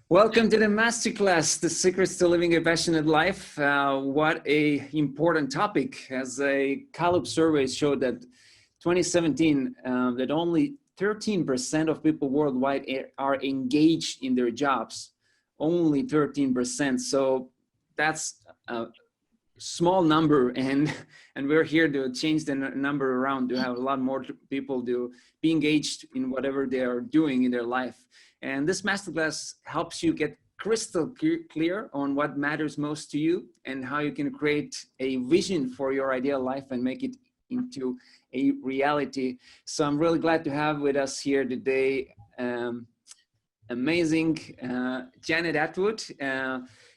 Welcome to the Masterclass, The Secrets to Living a Passionate Life. What a important topic. As a Gallup survey showed that 2017, that only 13% of people worldwide are engaged in their jobs. Only 13%. So that's a small number, and we're here to change the number around, to have a lot more people to be engaged in whatever they are doing in their life. And this masterclass helps you get crystal clear on what matters most to you and how you can create a vision for your ideal life and make it into a reality. So I'm really glad to have with us here today amazing Janet Attwood.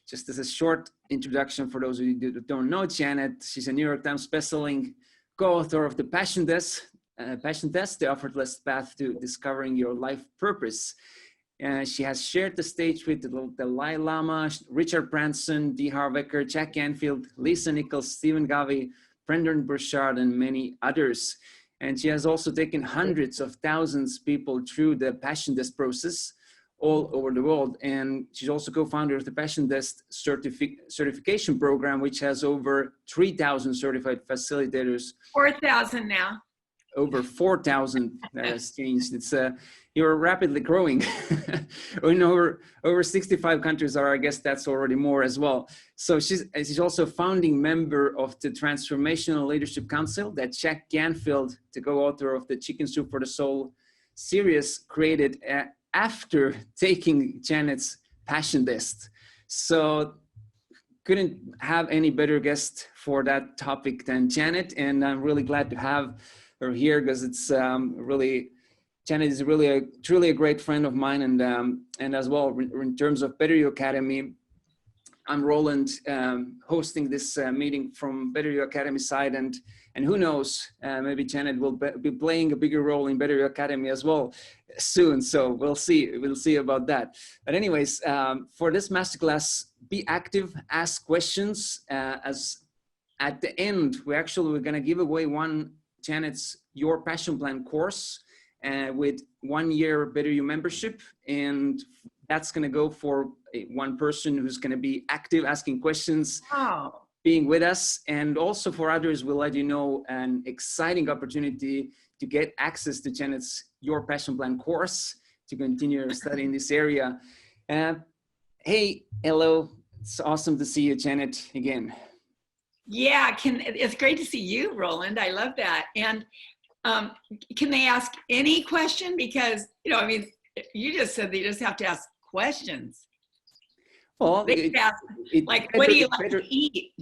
Just as a short introduction for those of you who don't know Janet, she's a New York Times bestselling co-author of The Passion Test, The Effortless Path to Discovering Your Life Purpose. She has shared the stage with the Dalai Lama, Richard Branson, D. Harv Eker, Jack Canfield, Lisa Nichols, Stephen Covey, Brendan Burchard, and many others. And she has also taken hundreds of thousands of people through the Passion Test process all over the world. And she's also co-founder of the Passion Test certification program, which has over 3,000 certified facilitators. 4,000 now. Over 4,000 that has changed. It's you're rapidly growing. In over 65 countries, or I guess that's already more as well. So she's also a founding member of the Transformational Leadership Council that Jack Canfield, the co-author of the Chicken Soup for the Soul series, created after taking Janet's Passion Test. So couldn't have any better guest for that topic than Janet, and I'm really glad to have her here because it's Janet is really truly a great friend of mine, and as well in terms of Better You Academy, I'm Roland, hosting this meeting from Better You Academy side, and who knows, maybe Janet will be playing a bigger role in Better You Academy as well soon. So we'll see about that. But anyways, for this masterclass, be active, ask questions. As at the end, we're going to give away one Janet's Your Passion Plan course with 1 year Better You membership, and that's going to go for one person who's going to be active, asking questions, being with us. And also for others, we'll let you know an exciting opportunity to get access to Janet's Your Passion Plan course to continue studying this area. Hey, hello. It's awesome to see you, Janet, again. Yeah, it's great to see you, Roland. I love that. And can they ask any question? Because, I mean, you just said they just have to ask questions. Well, what do you like to eat?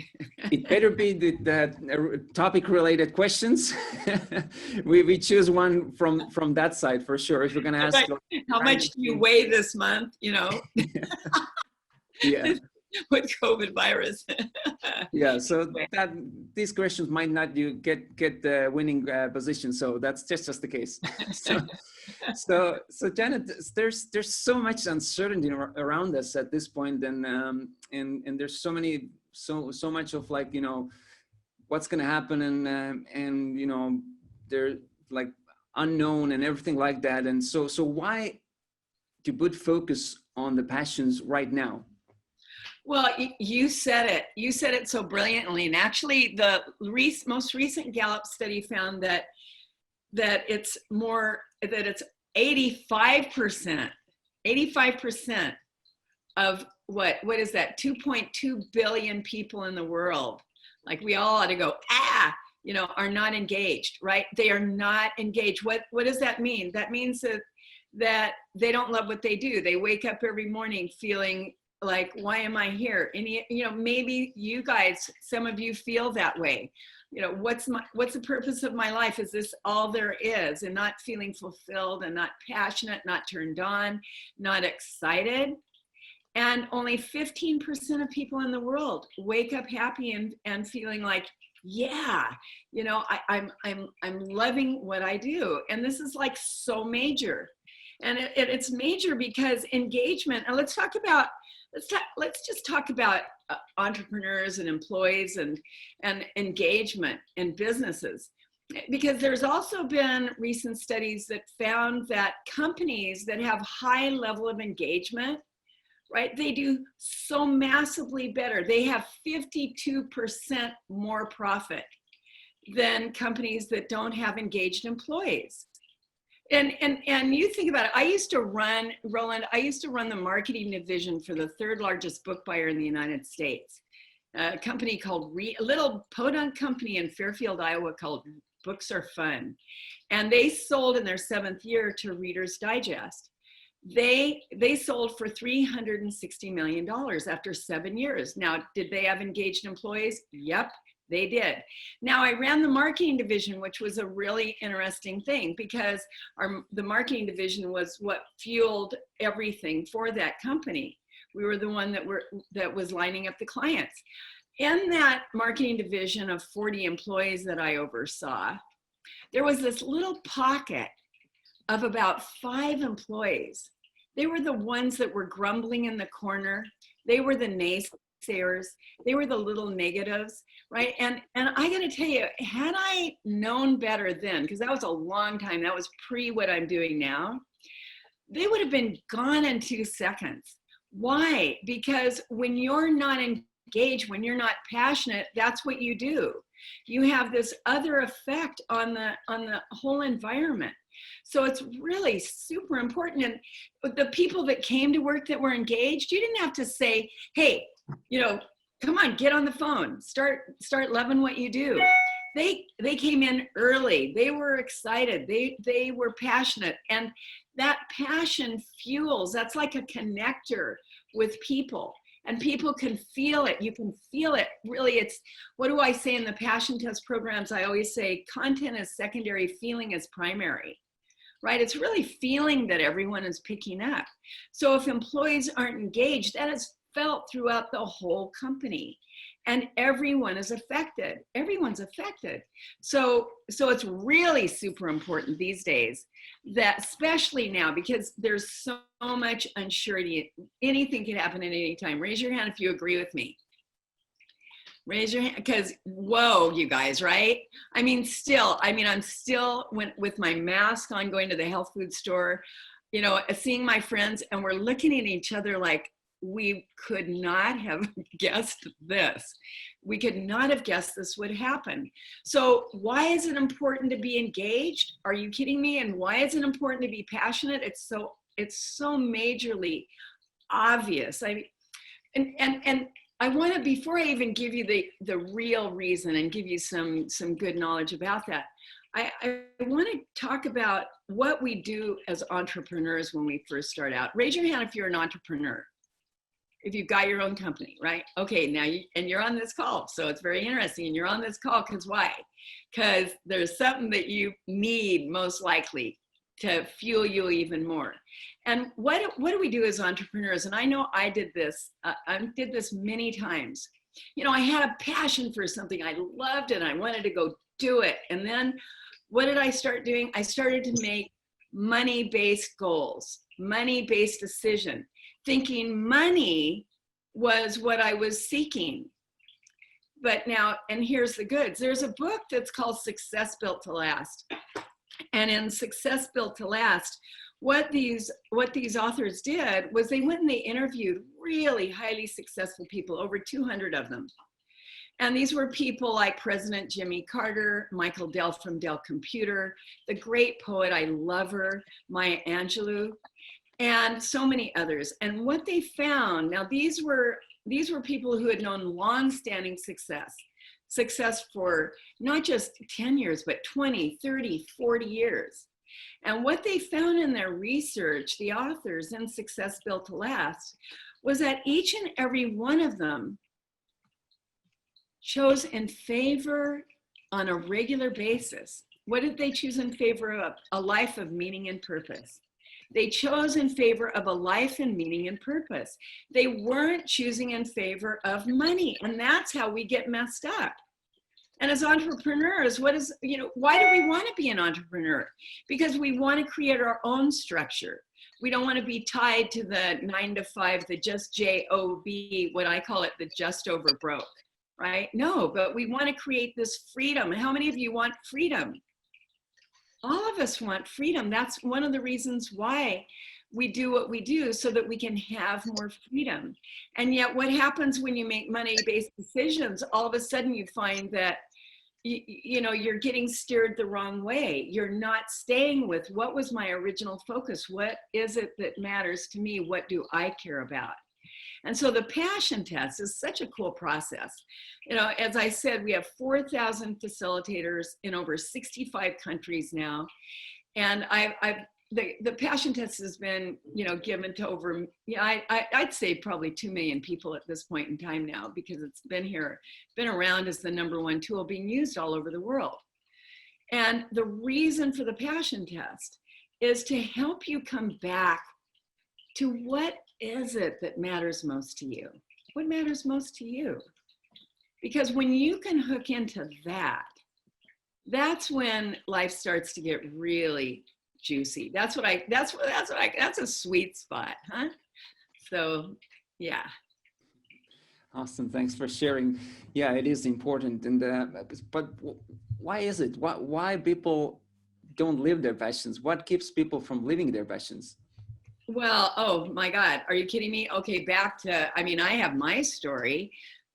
It better be the topic-related questions. we choose one from that side for sure. If you're going to ask, how much do you weigh this month? Yeah. With COVID virus. Yeah, so these questions might not get the winning position, so that's just the case. so Janet, there's so much uncertainty around us at this point, and there's so much of what's going to happen, and they're like unknown and everything like that, and so why to put focus on the passions right now? Well, you said it. You said it so brilliantly. And actually, the most recent Gallup study found that it's 85%. 85% of what is that? 2.2 billion people in the world. Like we all ought to go, are not engaged, right? They are not engaged. What does that mean? That means that they don't love what they do. They wake up every morning feeling like, why am I here? And maybe you guys, some of you feel that way. What's the purpose of my life? Is this all there is? And not feeling fulfilled, and not passionate, not turned on, not excited. And only 15% of people in the world wake up happy and feeling like, I'm loving what I do. And this is like so major. And it's major because engagement, and let's just talk about entrepreneurs and employees and engagement in businesses, because there's also been recent studies that found that companies that have high level of engagement right? They do so massively better. They have 52% more profit than companies that don't have engaged employees. And you think about it, I used to run, Roland, I used to run the marketing division for the third largest book buyer in the United States. A company called, a little podunk company in Fairfield, Iowa called Books Are Fun. And they sold in their 7th year to Reader's Digest. They sold for $360 million after 7 years. Now, did they have engaged employees? Yep, they did. Now, I ran the marketing division, which was a really interesting thing because the marketing division was what fueled everything for that company. We were the one that was lining up the clients. In that marketing division of 40 employees that I oversaw, there was this little pocket of about 5 employees. They were the ones that were grumbling in the corner. They were the naysayers. They were the little negatives, right? And I got to tell you, had I known better then, because that was a long time, that was pre what I'm doing now, they would have been gone in 2 seconds. Why? Because when you're not engaged, when you're not passionate, that's what you do. You have this other effect on the whole environment. So it's really super important. And the people that came to work that were engaged, you didn't have to say, hey, come on, get on the phone, start loving what you do. They came in early. They were excited. They were passionate. And that passion fuels, that's like a connector with people. And people can feel it. You can feel it. Really, it's, what do I say in the passion test programs? I always say content is secondary, feeling is primary, right? It's really feeling that everyone is picking up. So if employees aren't engaged, that is felt throughout the whole company. And everyone is affected. Everyone's affected. So it's really super important these days, that especially now, because there's so much uncertainty. Anything can happen at any time. Raise your hand if you agree with me. Raise your hand, because whoa, you guys, right? I'm still with my mask on, going to the health food store, seeing my friends, and we're looking at each other like, we could not have guessed this. We could not have guessed this would happen. So why is it important to be engaged? Are you kidding me? And why is it important to be passionate? It's so majorly obvious. And I want to, before I even give you the real reason and give you some good knowledge about that, I want to talk about what we do as entrepreneurs when we first start out. Raise your hand if you're an entrepreneur. If you've got your own company, right? Okay, now you're on this call. So it's very interesting. And you're on this call because why? Because there's something that you need most likely to fuel you even more. And what do we do as entrepreneurs? And I know I did this. I did this many times. I had a passion for something. I loved it. I wanted to go do it. And then what did I start doing? I started to make money-based goals, money-based decision, thinking money was what I was seeking. But now, and here's the goods. There's a book that's called Success Built to Last. And in Success Built to Last, what these authors did was they went and they interviewed really highly successful people, over 200 of them. And these were people like President Jimmy Carter, Michael Dell from Dell Computer, the great poet, I love her, Maya Angelou, and so many others. And what they found, now these were people who had known long-standing success for not just 10 years, but 20, 30, 40 years. And what they found in their research, the authors in Success Built to Last, was that each and every one of them chose in favor on a regular basis. What did they choose in favor of? A life of meaning and purpose. They chose in favor of a life and meaning and purpose. They weren't choosing in favor of money. And that's how we get messed up. And as entrepreneurs, why do we want to be an entrepreneur? Because we want to create our own structure. We don't want to be tied to the 9 to 5, the just J-O-B, what I call it, the just over broke, right? No, but we want to create this freedom. How many of you want freedom? All of us want freedom. That's one of the reasons why we do what we do so that we can have more freedom. And yet what happens when you make money-based decisions, all of a sudden you find that you know, you're getting steered the wrong way. You're not staying with what was my original focus. What is it that matters to me? What do I care about? And so the passion test is such a cool process. You know, as I said, we have 4,000 facilitators in over 65 countries now. And the passion test has been, you know, given to over, I'd say probably 2 million people at this point in time now, because it's been around as the #1 tool being used all over the world. And the reason for the passion test is to help you come back to what is it that matters most to you? What matters most to you? Because when you can hook into that, that's when life starts to get really juicy. That's a sweet spot, huh? So, yeah. Awesome. Thanks for sharing. Yeah, it is important. And but why is it? Why people don't live their passions? What keeps people from living their passions? Well, oh my God, are you kidding me? Okay, back to, I mean, I have my story,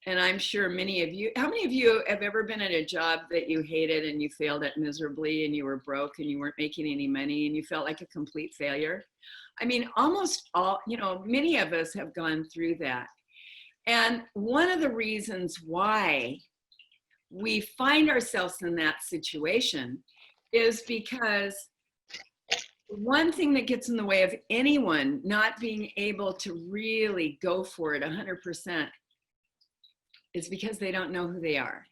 and I'm sure many of you, how many of you have ever been at a job that you hated and you failed at miserably and you were broke and you weren't making any money and you felt like a complete failure? I mean, almost all, you know, many of us have gone through that. And one of the reasons why we find ourselves in that situation is because one thing that gets in the way of anyone not being able to really go for it 100% is because they don't know who they are.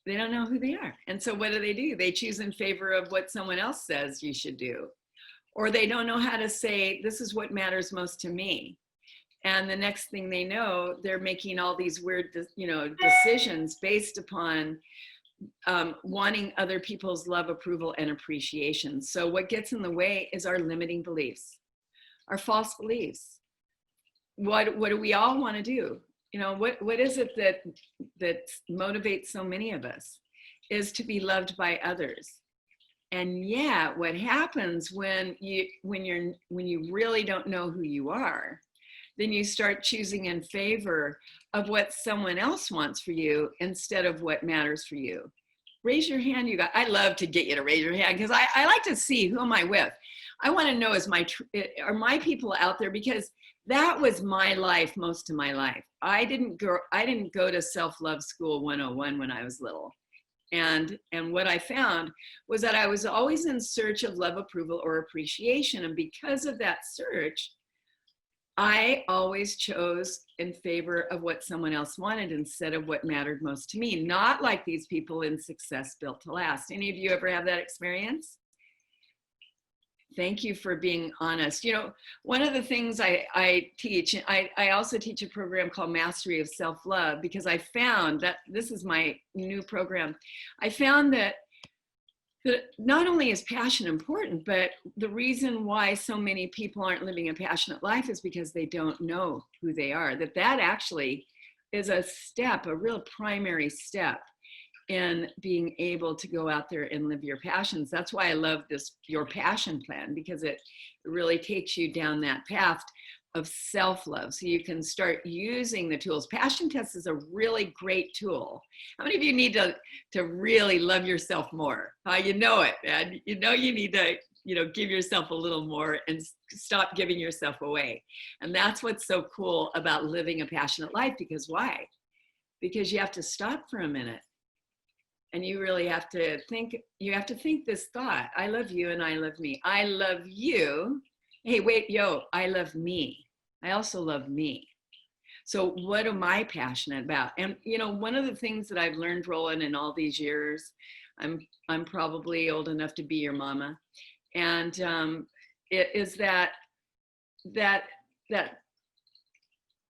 They don't know who they are. And so what do? They choose in favor of what someone else says you should do. Or they don't know how to say, this is what matters most to me. And the next thing they know, they're making all these weird, you know, decisions based upon wanting other people's love, approval, and appreciation. So what gets in the way is our limiting beliefs, our false beliefs. What do we all want to do? You know, what is it that motivates so many of us is to be loved by others. And yeah, what happens when you really don't know who you are, then you start choosing in favor of what someone else wants for you instead of what matters for you. Raise your hand, you guys. I love to get you to raise your hand because I like to see who am I with. I want to know are my people out there, because that was my life most of my life. I didn't go to self-love school 101 when I was little. And what I found was that I was always in search of love, approval, or appreciation. And because of that search, I always chose in favor of what someone else wanted instead of what mattered most to me. Not like these people in Success Built to Last. Any of you ever have that experience? Thank you for being honest. You know, one of the things I teach, I also teach a program called Mastery of Self-Love, because I found that this is my new program. I found that not only is passion important, but the reason why so many people aren't living a passionate life is because they don't know who they are. That actually is a step, a real primary step in being able to go out there and live your passions. That's why I love this Your Passion Plan, because it really takes you down that path of self-love, so you can start using the tools. Passion Test is a really great tool. How many of you need to really love yourself more? You know it, man. You know you need to, you know, give yourself a little more and stop giving yourself away. And that's what's so cool about living a passionate life. Because why? Because you have to stop for a minute. And you really have to think, this thought, I love you and I love me. I love you. Hey, wait, I love me. I also love me. So what am I passionate about? And, you know, one of the things that I've learned, Roland, in all these years, I'm probably old enough to be your mama. And it is that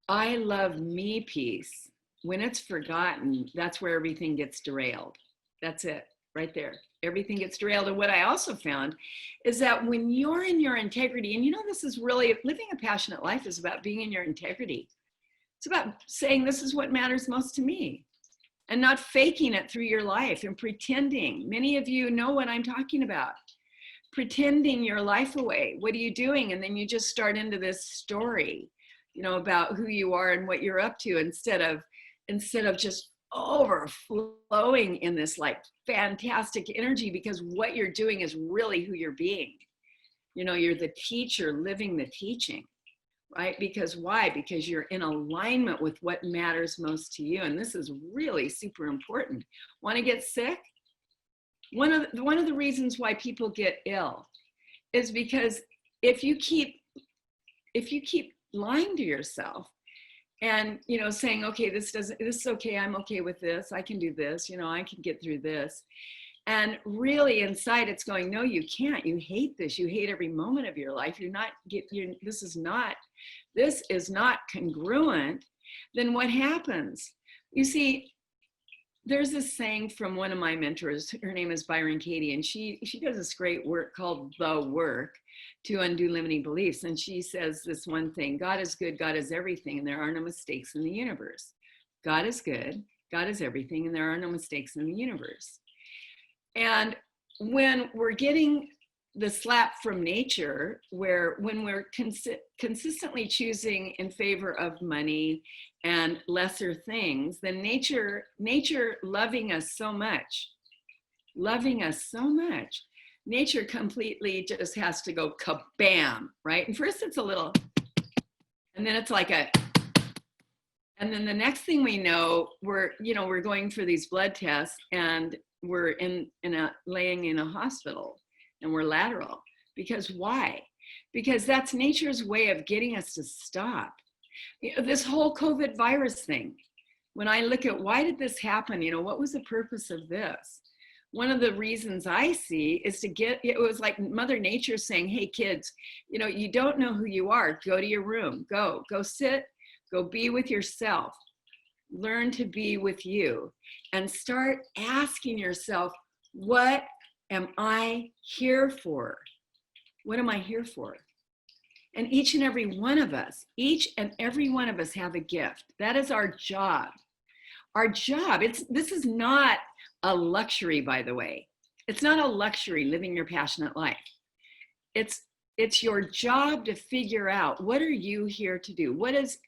I love me piece, when it's forgotten, that's where everything gets derailed. That's it, right there. Everything gets derailed. And what I also found is that when you're in your integrity, and you know, this is really, living a passionate life is about being in your integrity. It's about saying, this is what matters most to me, and not faking it through your life and pretending. Many of you know what I'm talking about. pretending your life away. What are you doing? And then you just start into this story, you know, about who you are and what you're up to, instead of just overflowing in this like fantastic energy, because what you're doing is really who you're being. You know, you're the teacher living the teaching, right? Because why? Because you're in alignment with what matters most to you. And this is really super important. Want to get sick? One of the reasons why people get ill is because if you keep lying to yourself and, you know, saying, okay, this is okay, I'm okay with this, I can do this, you know, I can get through this. And really inside it's going, no, you can't. You hate this. You hate every moment of your life. This is not congruent. Then what happens? You see, there's this saying from one of my mentors. Her name is Byron Katie, and she does this great work called The Work to Undo Limiting Beliefs. And she says this one thing: God is good, God is everything, and there are no mistakes in the universe. God is good, God is everything, and there are no mistakes in the universe. And when we're getting the slap from nature, when we're consistently choosing in favor of money and lesser things, then nature loving us so much, nature completely just has to go kabam, right? And first it's a little, and then it's like a, and then the next thing we know, we're going for these blood tests and we're laying in a hospital and we're lateral. Because why? Because that's nature's way of getting us to stop. You know, this whole COVID virus thing, when I look at why did this happen, you know, what was the purpose of this? One of the reasons I see is it was like Mother Nature saying, hey kids, you know, you don't know who you are, go to your room, go sit, go be with yourself. Learn to be with you and start asking yourself, what am I here for? What am I here for? And each and every one of us have a gift. That is our job. Our job, this is not a luxury, by the way. It's not a luxury living your passionate life. It's your job to figure out, what are you here to do? What is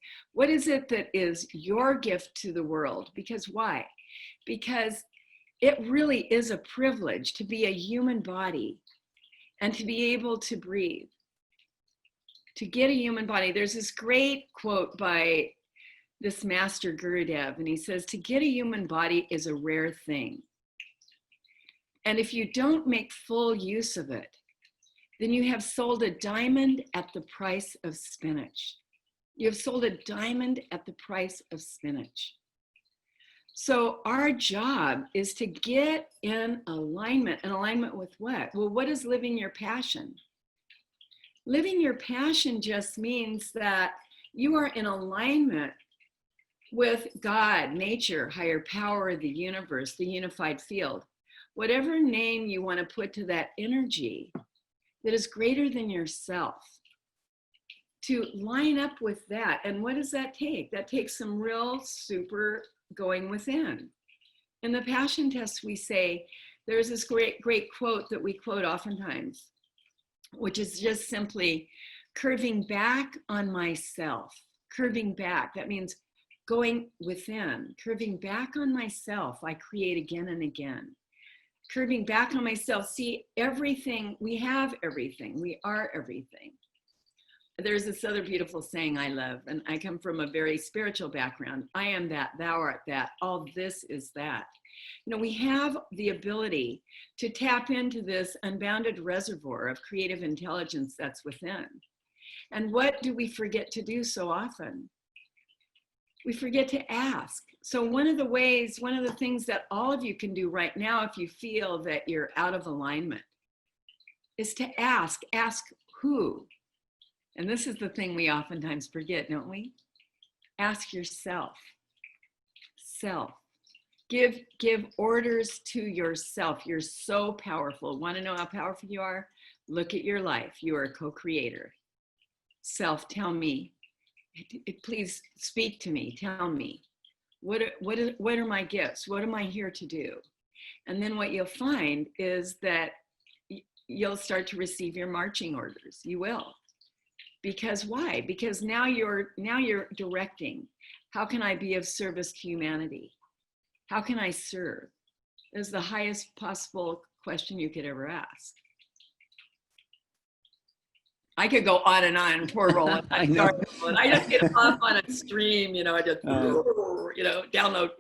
it that is your gift to the world? Because why? Because it really is a privilege to be a human body and to be able to breathe, to get a human body. There's this great quote by this master Gurudev, and he says, to get a human body is a rare thing. And if you don't make full use of it, then you have sold a diamond at the price of spinach. You have sold a diamond at the price of spinach. So our job is to get in alignment. And alignment with what? Well, what is living your passion? Living your passion just means that you are in alignment with God, nature, higher power, the universe, the unified field. Whatever name you want to put to that energy that is greater than yourself, to line up with that. And what does that take? That takes some real super going within. In the passion test, we say, there's this great quote that we quote oftentimes, which is just simply curving back on myself. Curving back, that means going within. Curving back on myself, I create again and again. Curving back on myself, see everything, we have everything, we are everything. There's this other beautiful saying I love, and I come from a very spiritual background. I am that, thou art that, all this is that. You know, we have the ability to tap into this unbounded reservoir of creative intelligence that's within. And what do we forget to do so often? We forget to ask. So one of the things that all of you can do right now, if you feel that you're out of alignment, is to ask who? And this is the thing we oftentimes forget, don't we? Ask yourself. Self. Give orders to yourself. You're so powerful. Want to know how powerful you are? Look at your life. You are a co-creator. Self, tell me. Please speak to me. Tell me. What are my gifts? What am I here to do? And then what you'll find is that you'll start to receive your marching orders. You will. Because why? Because now you're directing. How can I be of service to humanity? How can I serve? Is the highest possible question you could ever ask. I could go on and on. Poor Roland. I know. I just get off on a stream, I just, download.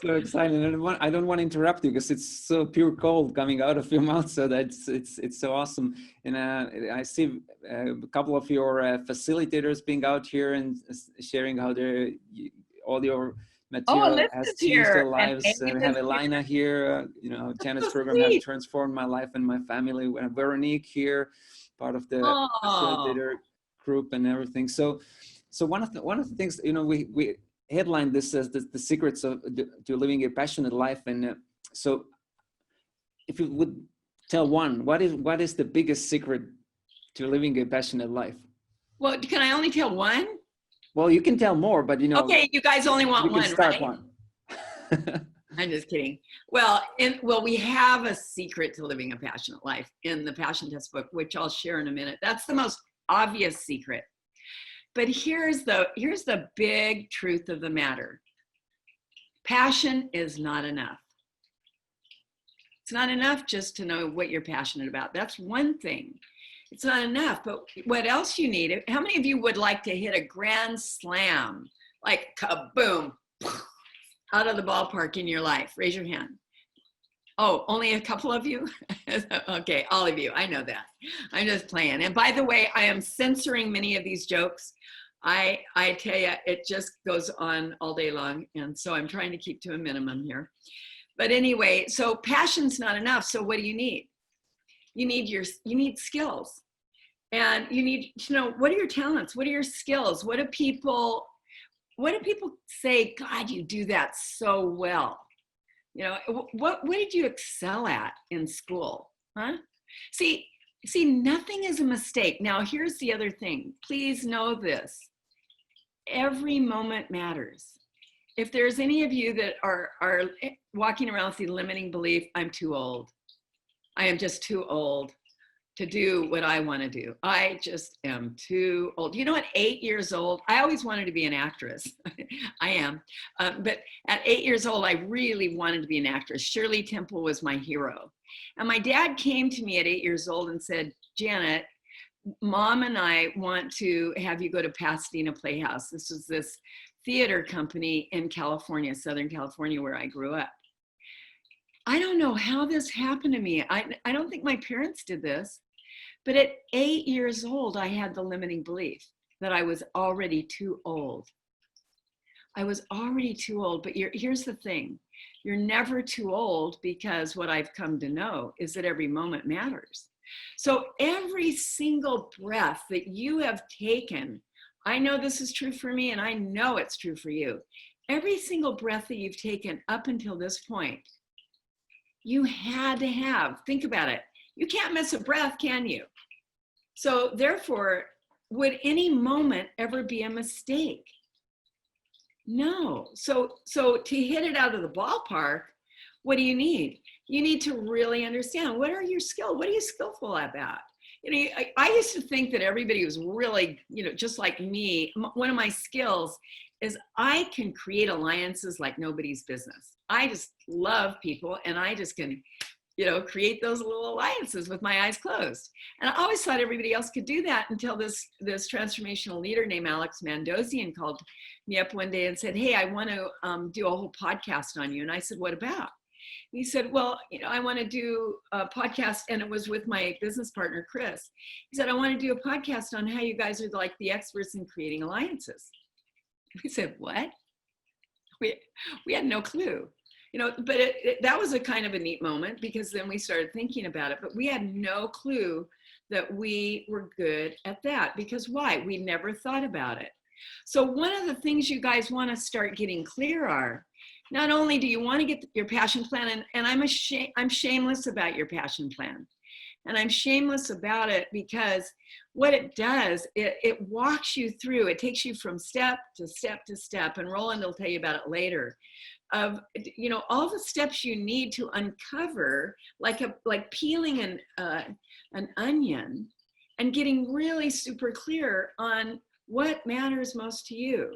So exciting. I don't want to interrupt you because it's so pure cold coming out of your mouth. So that's it's so awesome. And I see a couple of your facilitators being out here and sharing how all your material has changed their lives. We have Elena here. Janet's program has transformed my life and my family. We have Veronique here, part of the facilitator group and everything. So one of the things, we headlined this as the secrets to living a passionate life. And so if you would tell one, what is the biggest secret to living a passionate life? Well, can I only tell one? Well, you can tell more, but Okay, you guys only want one, start right? one. I'm just kidding. Well, we have a secret to living a passionate life in the Passion Test book, which I'll share in a minute. That's the most obvious secret. But here's the big truth of the matter. Passion is not enough. It's not enough just to know what you're passionate about. That's one thing. It's not enough, but what else you need? How many of you would like to hit a grand slam, like kaboom, out of the ballpark in your life? Raise your hand. Oh, only a couple of you? Okay, all of you, I know that. I'm just playing. And by the way, I am censoring many of these jokes. I tell you, it just goes on all day long. And so I'm trying to keep to a minimum here. But anyway, so passion's not enough. So what do you need? You need skills, and you need to know, what are your talents? What are your skills? What do people say? God, you do that so well. What did you excel at in school? Huh? See, nothing is a mistake. Now, here's the other thing. Please know this. Every moment matters. If there's any of you that are walking around with the limiting belief, I'm too old. I am just too old to do what I want to do. I just am too old. At 8 years old, I always wanted to be an actress. I am. But at 8 years old, I really wanted to be an actress. Shirley Temple was my hero. And my dad came to me at 8 years old and said, Janet, Mom and I want to have you go to Pasadena Playhouse. This was this theater company in California, Southern California, where I grew up. I don't know how this happened to me. I don't think my parents did this, but at 8 years old, I had the limiting belief that I was already too old. I was already too old, but here's the thing. You're never too old, because what I've come to know is that every moment matters. So every single breath that you have taken, I know this is true for me, and I know it's true for you. Every single breath that you've taken up until this point, you had to have. Think about it. You can't miss a breath, can you? So therefore, would any moment ever be a mistake? No. So to hit it out of the ballpark, what do you need? You need to really understand, what are your skills? What are you skillful about? I used to think that everybody was really, just like me. One of my skills is I can create alliances like nobody's business. I just love people, and I just can, create those little alliances with my eyes closed. And I always thought everybody else could do that, until this transformational leader named Alex Mandossian called me up one day and said, hey, I want to do a whole podcast on you. And I said, what about? He said, well, I want to do a podcast, and it was with my business partner, Chris. He said, I want to do a podcast on how you guys are like the experts in creating alliances. We said, what? We had no clue, but that was a kind of a neat moment, because then we started thinking about it, but we had no clue that we were good at that. Because why? We never thought about it. So one of the things you guys want to start getting clear are, not only do you want to get your passion plan, and I'm shameless about your passion plan. And I'm shameless about it because what it does, it walks you through, it takes you from step to step to step, and Roland will tell you about it later, of, you know, all the steps you need to uncover, like peeling an onion and getting really super clear on what matters most to you.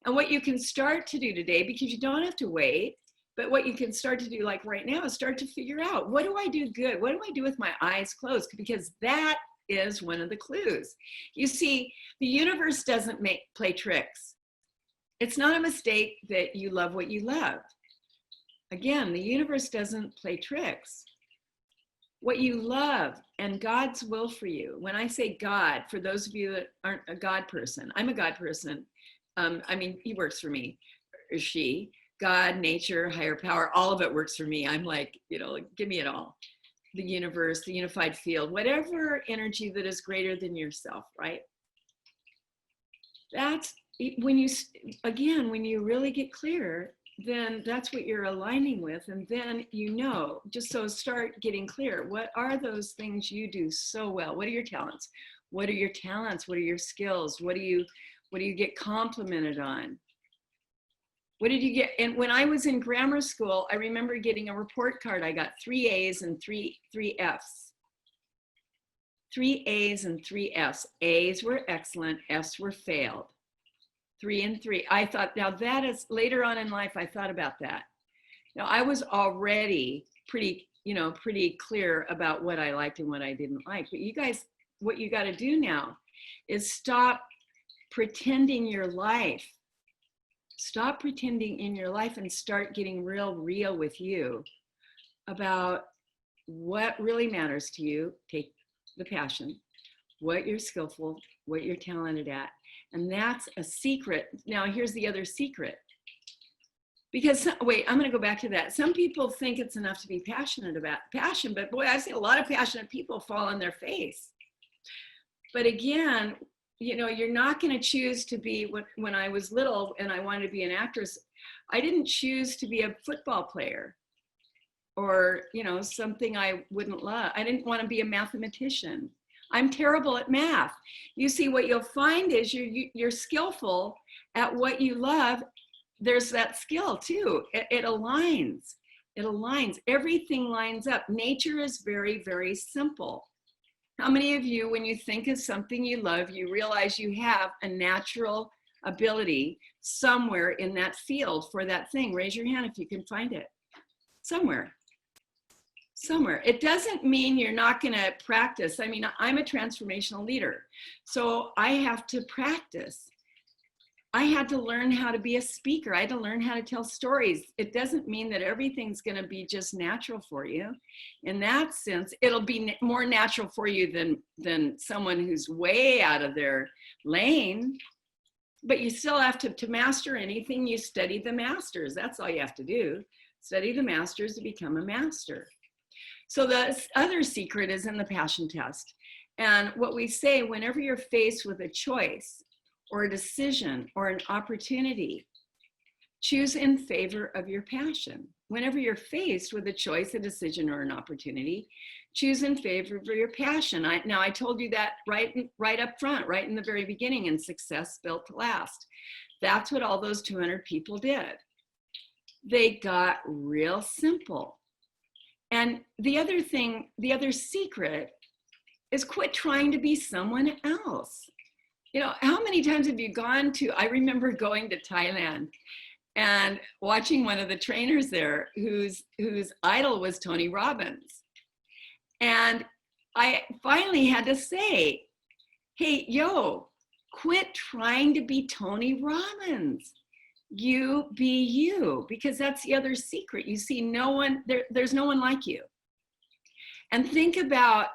And what you can start to do today, because you don't have to wait, but what you can start to do like right now is start to figure out, what do I do good? What do I do with my eyes closed? Because that is one of the clues. You see, the universe doesn't play tricks. It's not a mistake that you love what you love. Again, the universe doesn't play tricks. What you love and God's will for you. When I say God, for those of you that aren't a God person, I'm a God person. I mean, he works for me, or she. God, nature, higher power, all of it works for me. I'm like, you know, give me it all. The universe, the unified field, whatever energy that is greater than yourself, right? That's when you, again, when you really get clear, then that's what you're aligning with. And then, you know, just so start getting clear. What are those things you do so well? What are your talents? What are your talents? What are your skills? What do you get complimented on? What did you get? And when I was in grammar school, I remember getting a report card. I got 3 A's and three F's. 3 A's and 3 F's. A's were excellent, F's were failed. 3 and 3. I thought, now that is, later on in life, I thought about that. Now I was already pretty clear about what I liked and what I didn't like. But you guys, what you got to do now is stop pretending your life. Stop pretending in your life and start getting real with you about what really matters to you. Take the passion, what you're skillful, what you're talented at. And that's a secret. Now, here's the other secret. Because, wait, I'm going to go back to that. Some people think it's enough to be passionate about passion, but boy, I see a lot of passionate people fall on their face. But again, you know, you're not going to choose to be, when I was little and I wanted to be an actress, I didn't choose to be a football player or, you know, something I wouldn't love. I didn't want to be a mathematician. I'm terrible at math. You see, what you'll find is you're skillful at what you love. There's that skill too. It aligns. It aligns. Everything lines up. Nature is very, very simple. How many of you, when you think of something you love, you realize you have a natural ability somewhere in that field for that thing? Raise your hand if you can find it. Somewhere. Somewhere. It doesn't mean you're not going to practice. I mean, I'm a transformational leader, so I have to practice. I had to learn how to be a speaker. I had to learn how to tell stories. It doesn't mean that everything's going to be just natural for you. In that sense, it'll be more natural for you than someone who's way out of their lane. But you still have to master anything. You study the masters. That's all you have to do. Study the masters to become a master. So the other secret is in the passion test. And what we say, whenever you're faced with a choice, or a decision, or an opportunity, choose in favor of your passion. Whenever you're faced with a choice, a decision, or an opportunity, choose in favor of your passion. Now, I told you that right up front, right in the very beginning, in Success Built to Last. That's what all those 200 people did. They got real simple. And the other thing, the other secret is quit trying to be someone else. You know, how many times have you gone to, I remember going to Thailand and watching one of the trainers there whose idol was Tony Robbins. And I finally had to say, hey, yo, quit trying to be Tony Robbins. You be you, because that's the other secret. You see, there's no one like you. And think about,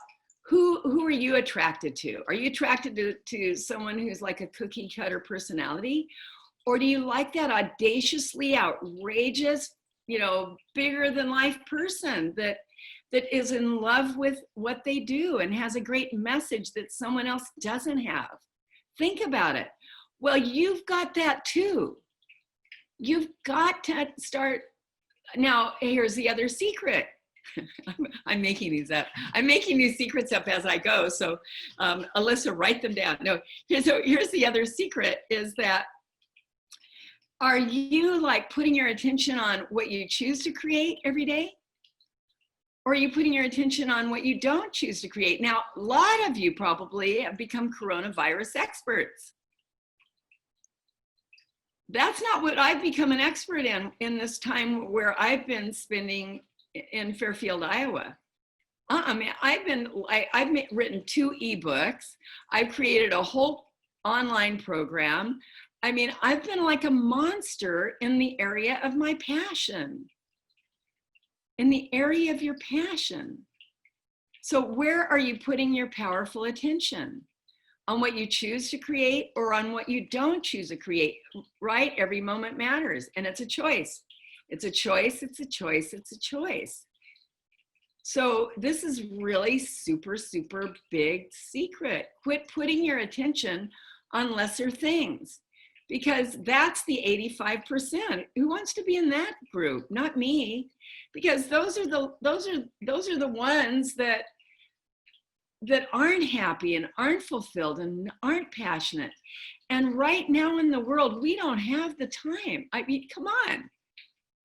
who are you attracted to? Are you attracted to someone who's like a cookie cutter personality? Or do you like that audaciously outrageous, you know, bigger than life person that is in love with what they do and has a great message that someone else doesn't have? Think about it. Well, you've got that too. You've got to start. Now, here's the other secret. I'm making these up. I'm making these secrets up as I go. So Alyssa, write them down. No, here's the other secret is that, are you like putting your attention on what you choose to create every day? Or are you putting your attention on what you don't choose to create? Now, a lot of you probably have become coronavirus experts. That's not what I've become an expert in this time where I've been spending in Fairfield, Iowa. I mean, I've written 2 ebooks. I've created a whole online program. I mean, I've been like a monster in the area of my passion, in the area of your passion. So where are you putting your powerful attention? On what you choose to create or on what you don't choose to create, right? Every moment matters, and it's a choice. It's a choice, it's a choice, it's a choice. So this is really super, super big secret. Quit putting your attention on lesser things, because that's the 85%. Who wants to be in that group? Not me, because those are the ones that aren't happy and aren't fulfilled and aren't passionate. And right now in the world, we don't have the time. I mean, come on.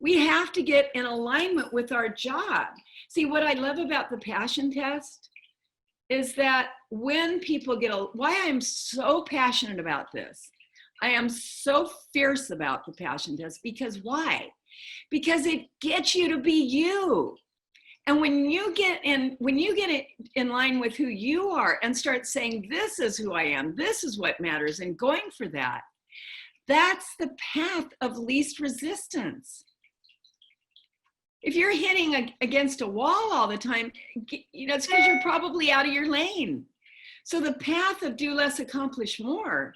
We have to get in alignment with our job. See, what I love about the passion test is that when people why I'm so passionate about this, I am so fierce about the passion test, because why? Because it gets you to be you. And when you get in line with who you are and start saying, this is who I am, this is what matters, and going for that, that's the path of least resistance. If you're hitting against a wall all the time, it's because you're probably out of your lane. So the path of do less, accomplish more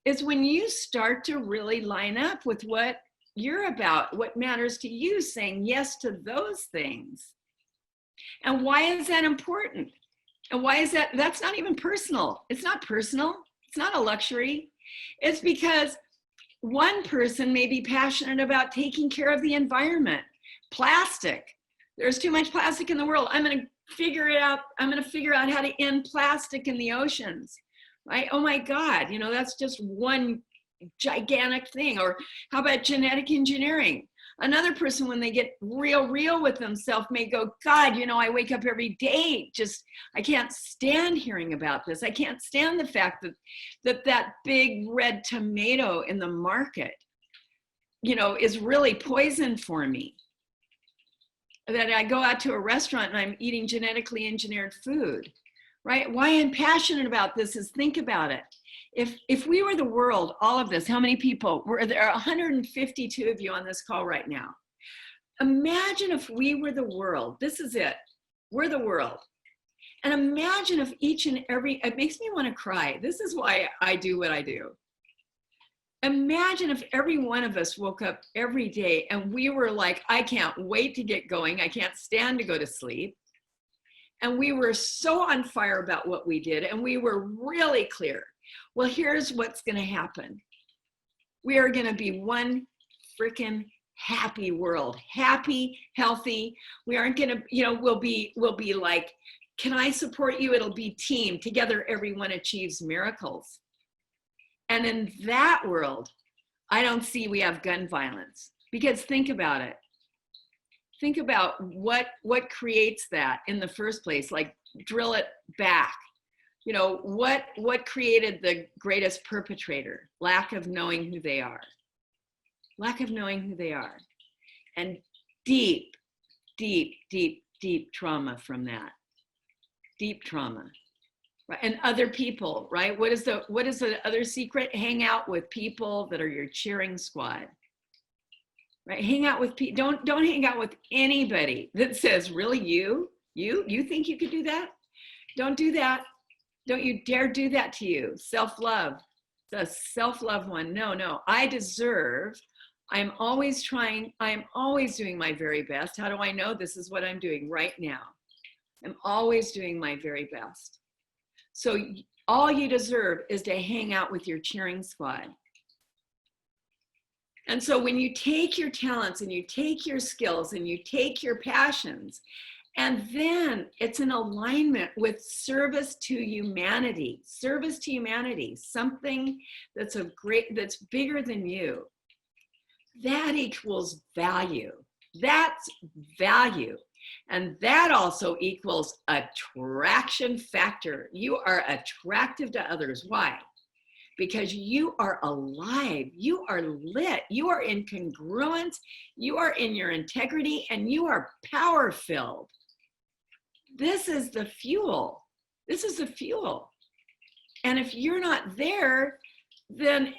is when you start to really line up with what you're about, what matters to you, saying yes to those things. And why is that important? And why is that? That's not even personal. It's not personal. It's not a luxury. It's because one person may be passionate about taking care of the environment. Plastic. There's too much plastic in the world. I'm going to figure it out. I'm going to figure out how to end plastic in the oceans. Right? Oh my God. That's just one gigantic thing. Or how about genetic engineering? Another person, when they get real with themselves, may go, God, I wake up every day, I can't stand hearing about this. I can't stand the fact that big red tomato in the market, is really poison for me. That I go out to a restaurant and I'm eating genetically engineered food, right? Why I'm passionate about this is, think about it. If we were the world, all of this, how many people there are 152 of you on this call right now. Imagine if we were the world. This is it. We're the world. And imagine if each and every, it makes me want to cry. This is why I do what I do. Imagine if every one of us woke up every day and we were like, I can't wait to get going. I can't stand to go to sleep. And we were so on fire about what we did. And we were really clear. Well, here's what's going to happen. We are going to be one freaking happy world, happy, healthy. We aren't going to, we'll be like, can I support you? It'll be team. Together, everyone achieves miracles. And in that world, I don't see we have gun violence, because think about it. Think about what creates that in the first place, like drill it back. What created the greatest perpetrator? Lack of knowing who they are. Lack of knowing who they are. And deep, deep, deep, deep trauma from that. Deep trauma. Right? And other people, right? What is the other secret? Hang out with people that are your cheering squad. Right? Hang out with people. Don't hang out with anybody that says, really, you think you could do that? Don't do that. Don't you dare do that to you. Self-love. The self-love one. No, I deserve. I'm always trying. I'm always doing my very best. How do I know? This is what I'm doing right now. I'm always doing my very best. So all you deserve is to hang out with your cheering squad. And so when you take your talents and you take your skills and you take your passions And then it's in alignment with service to humanity, something that's that's bigger than you. That equals value. That's value. And that also equals attraction factor. You are attractive to others. Why? Because you are alive, you are lit, you are in congruence, you are in your integrity, and you are power filled. This is the fuel. This is the fuel. And if you're not there, then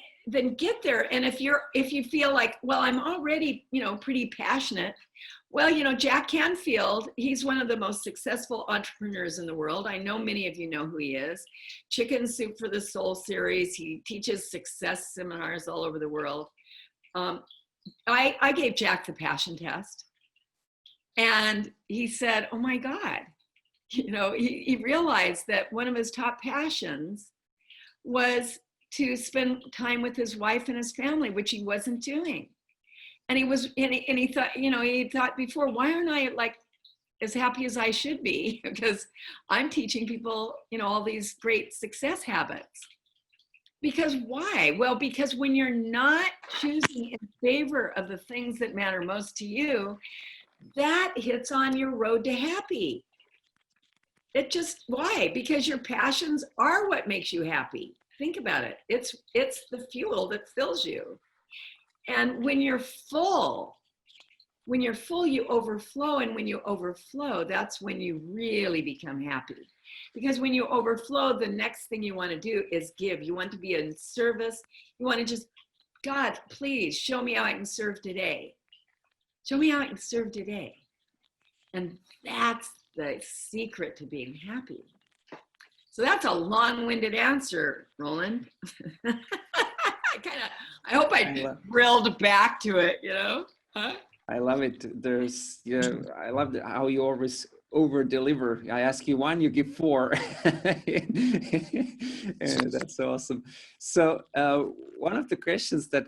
get there. And if you feel like, well, I'm already, pretty passionate. Well, Jack Canfield, he's one of the most successful entrepreneurs in the world. I know many of you know who he is. Chicken Soup for the Soul series. He teaches success seminars all over the world. I gave Jack the passion test. And he said, oh my God, he realized that one of his top passions was to spend time with his wife and his family, which he wasn't doing. And he thought, he thought before, why aren't I like as happy as I should be? Because I'm teaching people, all these great success habits. Because why? Well, because when you're not choosing in favor of the things that matter most to you, that hits on your road to happy. Why? Because your passions are what makes you happy. Think about it. It's the fuel that fills you. And when you're full, you overflow. And when you overflow, that's when you really become happy. Because when you overflow, the next thing you want to do is give. You want to be in service. You want to just, God, please show me how I can serve today. Show me how I can serve today. And that's the secret to being happy. So that's a long-winded answer, Roland. I hope I drilled back to it, Huh? I love it. I love how you always over-deliver. I ask you one, you give four. That's awesome. So one of the questions that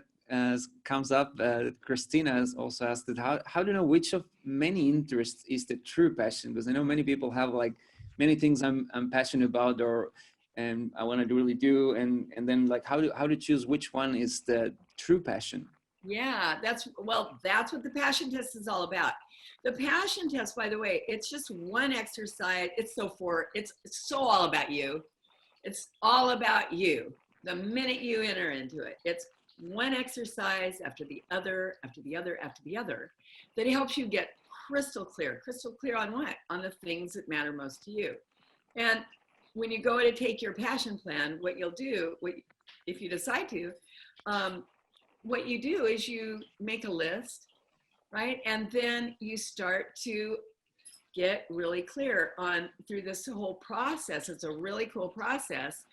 comes up, Christina has also asked it, how do you know which of many interests is the true passion? Because I know many people have like many things I'm passionate about and I want to really do, and then like how to choose which one is the true passion? Yeah, that's what the passion test is all about. The passion test, by the way, it's just one exercise. It's so all about you. It's all about you. The minute you enter into it, it's one exercise after the other, after the other, after the other, that helps you get crystal clear on what? On the things that matter most to you. And when you go to take your passion plan, what you'll do, if you decide to, what you do is you make a list, right? And then you start to get really clear on through this whole process. It's a really cool process.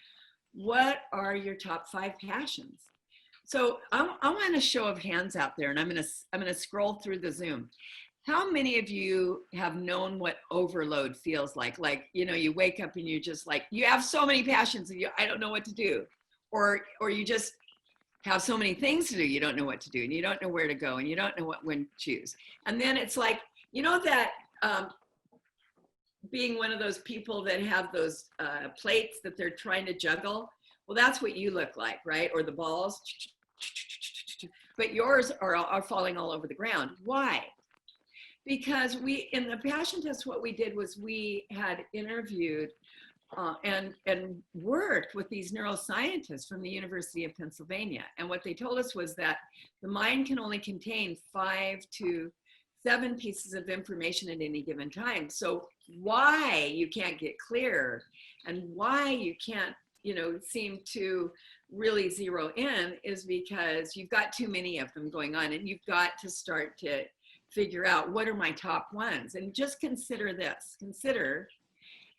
What are your top 5 passions? So I want a show of hands out there, and I'm gonna scroll through the Zoom. How many of you have known what overload feels like? Like, you wake up and you're just like, you have so many passions and I don't know what to do. Or you just have so many things to do, you don't know what to do, and you don't know where to go, and you don't know when to choose. And then it's like, that being one of those people that have those plates that they're trying to juggle. Well, that's what you look like, right? Or the balls, but yours are falling all over the ground. Why? Because in the passion test, what we did was we had interviewed and worked with these neuroscientists from the University of Pennsylvania. And what they told us was that the mind can only contain 5 to 7 pieces of information at any given time. So why you can't get clear and why you can't, seem to really zero in is because you've got too many of them going on, and you've got to start to figure out what are my top ones. And just consider this. Consider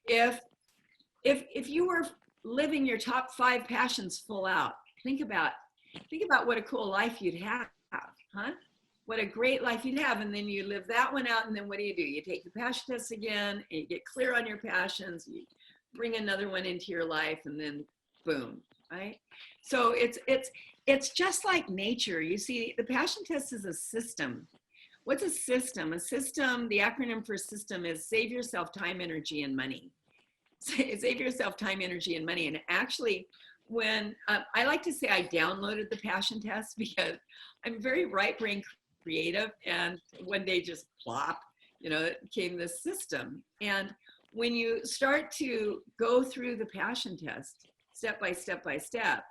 if you were living your top 5 passions full out, think about what a cool life you'd have, huh? What a great life you'd have. And then you live that one out, and then what do? You take the passion test again, and you get clear on your passions, you bring another one into your life, and then boom, right? So it's just like nature. You see, the passion test is a system. What's a system? A system, the acronym for system is save yourself time, energy, and money. Save yourself time, energy, and money. And actually, when I like to say I downloaded the passion test because I'm very right brain creative, and when they just plop, you know, it came this system. And when you start to go through the passion test step by step by step,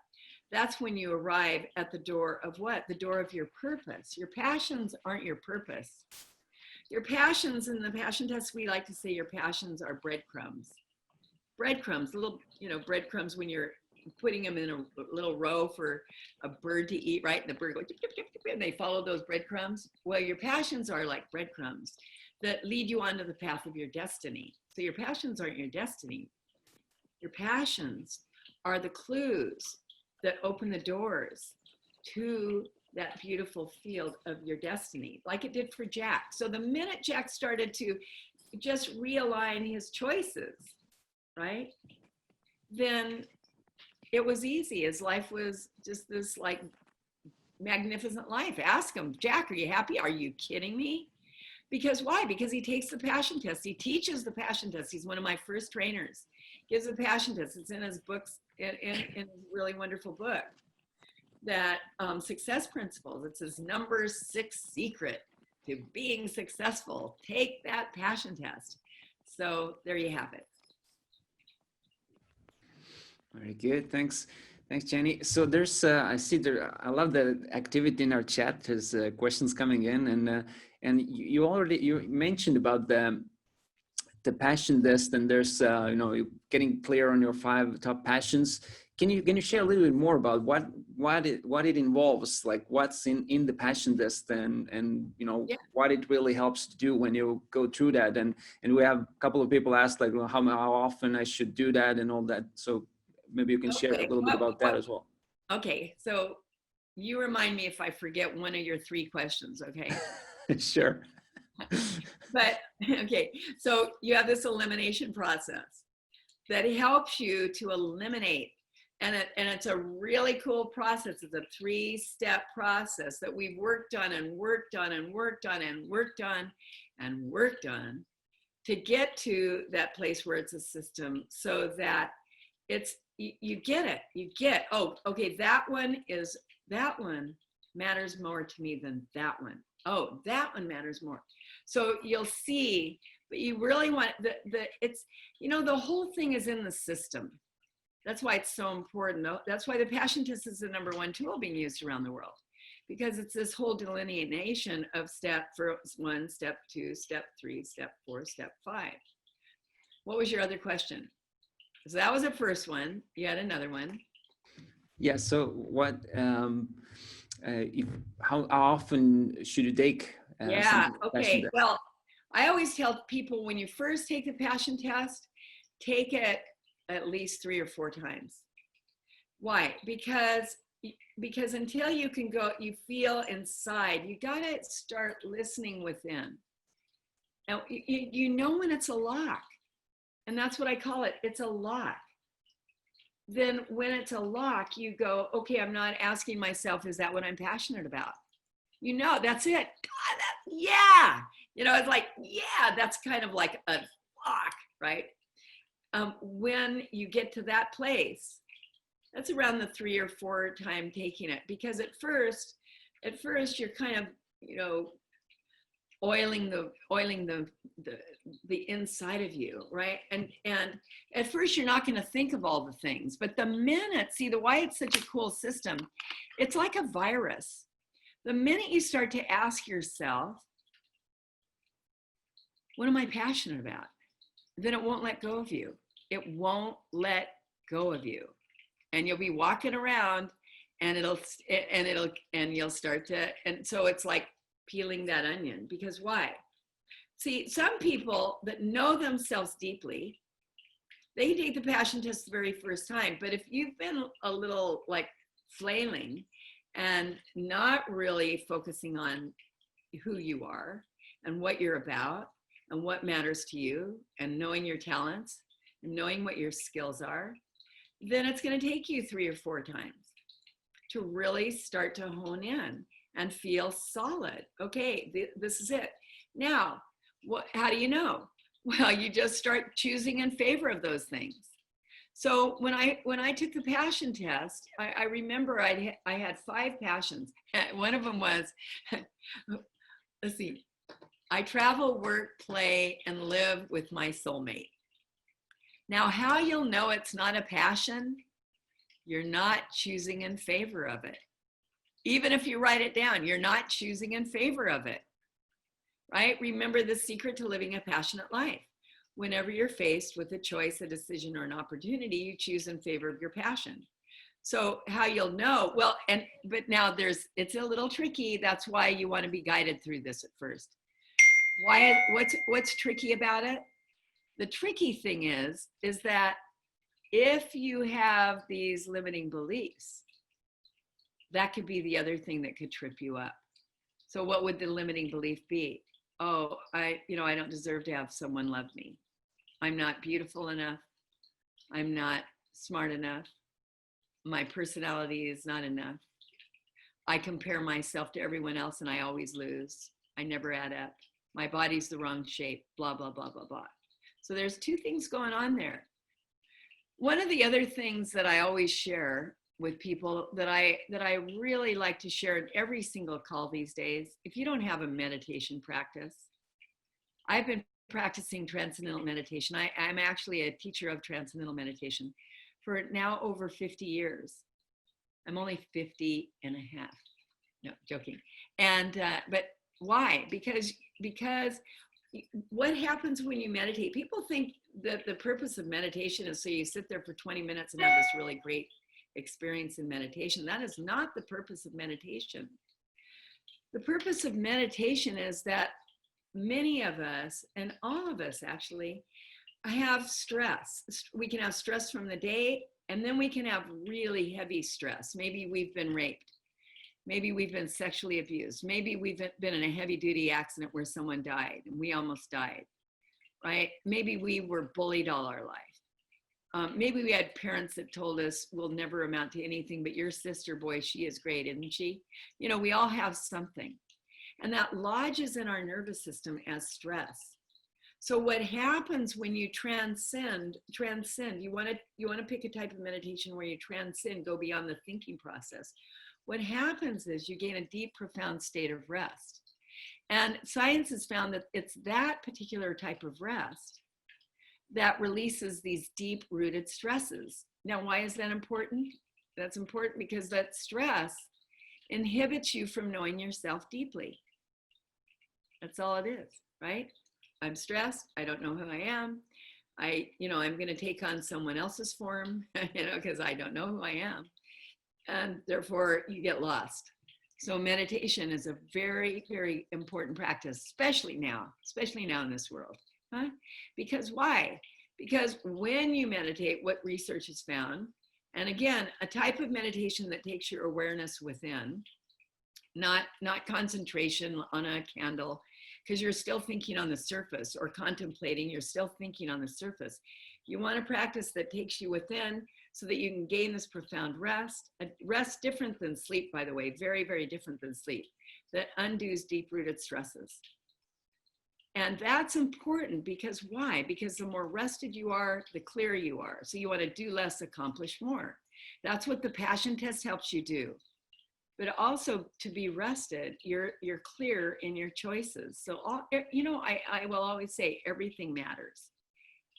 that's when you arrive at the door of what? The door of your purpose. Your passions aren't your purpose. Your passions, in the passion test, we like to say your passions are breadcrumbs. Breadcrumbs, little, you know, breadcrumbs when you're putting them in a little row for a bird to eat, right? And the bird goes, dip, dip, dip, dip, and they follow those breadcrumbs. Well, your passions are like breadcrumbs that lead you onto the path of your destiny. So your passions aren't your destiny. Your passions are the clues that open the doors to that beautiful field of your destiny, like it did for Jack. So the minute Jack started to just realign his choices, right, then it was easy. His life was just this like magnificent life. Ask him, Jack, are you happy? Are you kidding me? Because why? Because he takes the passion test. He teaches the passion test. He's one of my first trainers. Gives the passion test. It's in his books, in his really wonderful book, that Success Principles. It's his number 6 secret to being successful. Take that passion test. So there you have it. Very good. Thanks. Thanks, Jenny. So there's, I see there, I love the activity in our chat. There's questions coming in, and you mentioned about the passion test, and there's, you know, getting clear on your 5 top passions. Can you share a little bit more about what it involves, like what's in the passion test, and you know, yeah, what it really helps to do when you go through that, and we have a couple of people asked like, well, how often I should do that and all that. So maybe you can share a little bit about that as well. Okay, so you remind me if I forget one of your 3 questions, okay? Sure. But okay, so you have this elimination process that helps you to eliminate, and it's a really cool process. It's a 3-step process that we've worked on and worked on and worked on and worked on and worked on to get to that place where it's a system, so that it's, you get it. You get, oh, okay, that one matters more to me than that one. Oh, that one matters more. So you'll see, but you really want it's, you know, the whole thing is in the system. That's why it's so important. That's why the passion test is the number 1 tool being used around the world, because it's this whole delineation of step 1, step 2, step 3, step 4, step 5. What was your other question? So that was the first one. You had another one. Yeah. So what? How often should you take? Yeah. Okay. Well, I always tell people when you first take the passion test, take it at least 3 or 4 times. Why? Because until you can go, you feel inside. You got to start listening within. Now you know when it's a lock. And that's what I call it. It's a lock. Then when it's a lock, you go, okay, I'm not asking myself, is that what I'm passionate about? You know, that's it. God, yeah. You know, it's like, yeah, that's kind of like a lock, right? When you get to that place, that's around the 3 or 4 time taking it. Because at first you're kind of, you know, oiling the inside of you, right? And at first you're not going to think of all the things, but the minute, see why it's such a cool system, it's like a virus. The minute you start to ask yourself, what am I passionate about? Then it won't let go of you. It won't let go of you. And you'll be walking around and you'll start to, and so it's like peeling that onion. Because why? See, some people that know themselves deeply, they take the passion test the very first time. But if you've been a little like flailing and not really focusing on who you are and what you're about and what matters to you, and knowing your talents and knowing what your skills are, then it's going to take you 3 or 4 times to really start to hone in and feel solid. Okay, this is it. Now, how do you know? Well, you just start choosing in favor of those things. So when I took the passion test, I remember I had 5 passions. One of them was, let's see, I travel, work, play, and live with my soulmate. Now, how you'll know it's not a passion, you're not choosing in favor of it. Even if you write it down, you're not choosing in favor of it, right? Remember the secret to living a passionate life. Whenever you're faced with a choice, a decision, or an opportunity, you choose in favor of your passion. So how you'll know, well, but now it's a little tricky. That's why you want to be guided through this at first. What's tricky about it? The tricky thing is that if you have these limiting beliefs, that could be the other thing that could trip you up. So what would the limiting belief be? Oh, I don't deserve to have someone love me. I'm not beautiful enough. I'm not smart enough. My personality is not enough. I compare myself to everyone else and I always lose. I never add up. My body's the wrong shape, blah, blah, blah, blah, blah. So there's 2 things going on there. One of the other things that I always share with people that I really like to share in every single call these days, if you don't have a meditation practice, I've been practicing transcendental meditation. I'm actually a teacher of transcendental meditation for now over 50 years. I'm only 50 and a half. No, joking. And, but why? Because what happens when you meditate? People think that the purpose of meditation is so you sit there for 20 minutes and have this really great experience in meditation. That is not the purpose of meditation. The purpose of meditation is that many of us, and all of us actually, have stress. We can have stress from the day, and then we can have really heavy stress. Maybe we've been raped. Maybe we've been sexually abused. Maybe we've been in a heavy duty accident where someone died and we almost died, right? Maybe we were bullied all our life. Maybe we had parents that told us we'll never amount to anything, but your sister, boy, she is great, isn't she? You know, we all have something. And that lodges in our nervous system as stress. So what happens when you transcend, you want to pick a type of meditation where you transcend, go beyond the thinking process. What happens is you gain a deep, profound state of rest. And science has found that it's that particular type of rest that releases these deep-rooted stresses. Now, why is that important? That's important because that stress inhibits you from knowing yourself deeply. That's all it is, right? I'm stressed. I don't know who I am. I'm going to take on someone else's form, because I don't know who I am. And therefore you get lost. So meditation is a very, very important practice, especially now in this world. Huh? Because why? Because when you meditate, what research has found, and again, a type of meditation that takes your awareness within, not concentration on a candle, because you're still thinking on the surface, or contemplating, you're still thinking on the surface. You want a practice that takes you within so that you can gain this profound rest. A rest different than sleep, by the way, very, very different than sleep, that undoes deep-rooted stresses. And that's important because why? Because the more rested you are, the clearer you are. So you want to do less, accomplish more. That's what the passion test helps you do. But also to be rested, you're clear in your choices. So I will always say everything matters.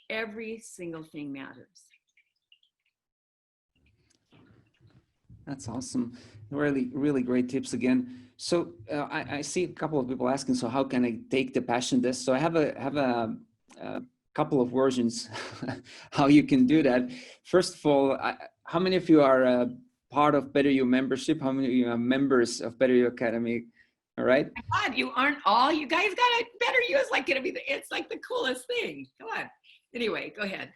Every single thing matters. That's awesome. Really, really great tips again. So I see a couple of people asking, so how can I take the passion test? So I have a couple of versions how you can do that. First of all, how many of you are part of Better You membership? How many of you are members of Better You Academy? All right. Oh my God, you aren't all. You guys got it. Better You is like going to be. It's like the coolest thing. Come on. Anyway, go ahead.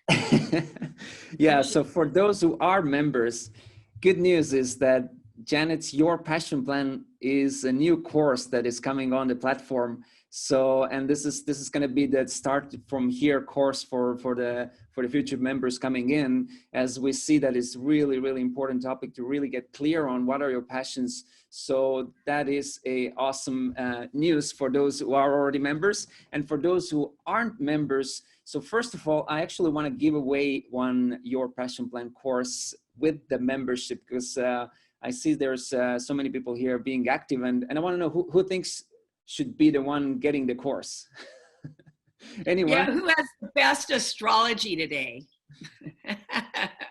Yeah. So for those who are members, good news is that Janet's Your Passion Plan is a new course that is coming on the platform. So, and this is going to be the start from here course for the future members coming in, as we see that it's really, really important topic to really get clear on what are your passions, So that is a awesome news for those who are already members, and for those who aren't members. So first of all, I actually want to give away one Your Passion Plan course with the membership, because I see there's so many people here being active, and I want to know who thinks should be the one getting the course. Anyone? Yeah, who has the best astrology today?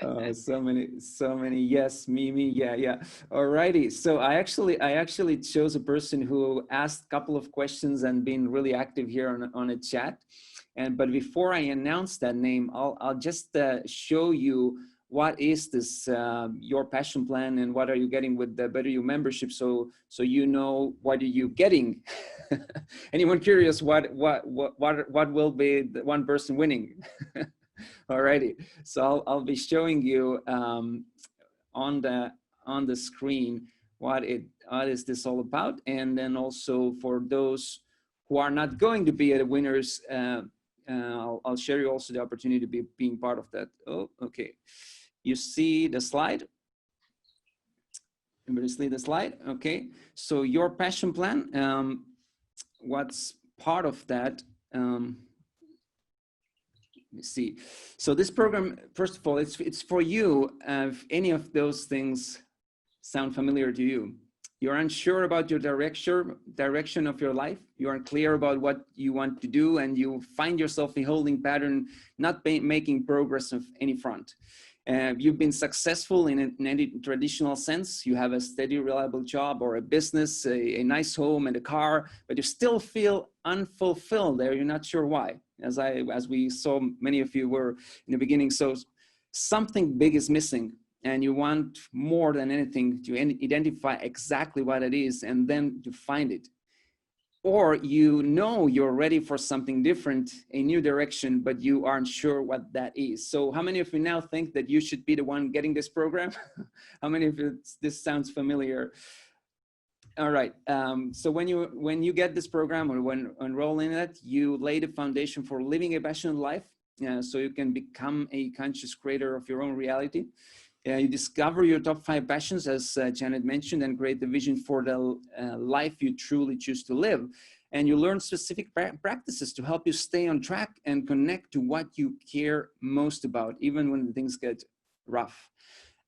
Oh, so many. Yes, Mimi. Yeah. Alrighty. So I actually chose a person who asked a couple of questions and been really active here on a chat. But before I announce that name, I'll just show you what is this Your Passion Plan, and what are you getting with the Better You membership, so you know what are you getting. Anyone curious what will be the one person winning? Alrighty, so I'll be showing you on the screen what is this all about, and then also for those who are not going to be the winners, I'll share you also the opportunity to be being part of that. Oh, okay. You see the slide? Everybody see the slide? Okay. So Your Passion Plan, what's part of that? Let me see. So this program, first of all, it's for you. If any of those things sound familiar to you, you're unsure about your direction of your life, you aren't clear about what you want to do, and you find yourself in holding pattern, not making progress of any front. You've been successful in any traditional sense. You have a steady, reliable job or a business, a nice home and a car, but you still feel unfulfilled there. You're not sure why. As we saw, many of you were in the beginning. So something big is missing, and you want more than anything to identify exactly what it is and then to find it. Or you know you're ready for something different, a new direction, but you aren't sure what that is. So how many of you now think that you should be the one getting this program? How many of you, this sounds familiar? All right, so when you get this program, or when enroll in it, you lay the foundation for living a passionate life, so you can become a conscious creator of your own reality. You discover your top 5 passions, as Janet mentioned, and create the vision for the life you truly choose to live. And you learn specific practices to help you stay on track and connect to what you care most about, even when things get rough.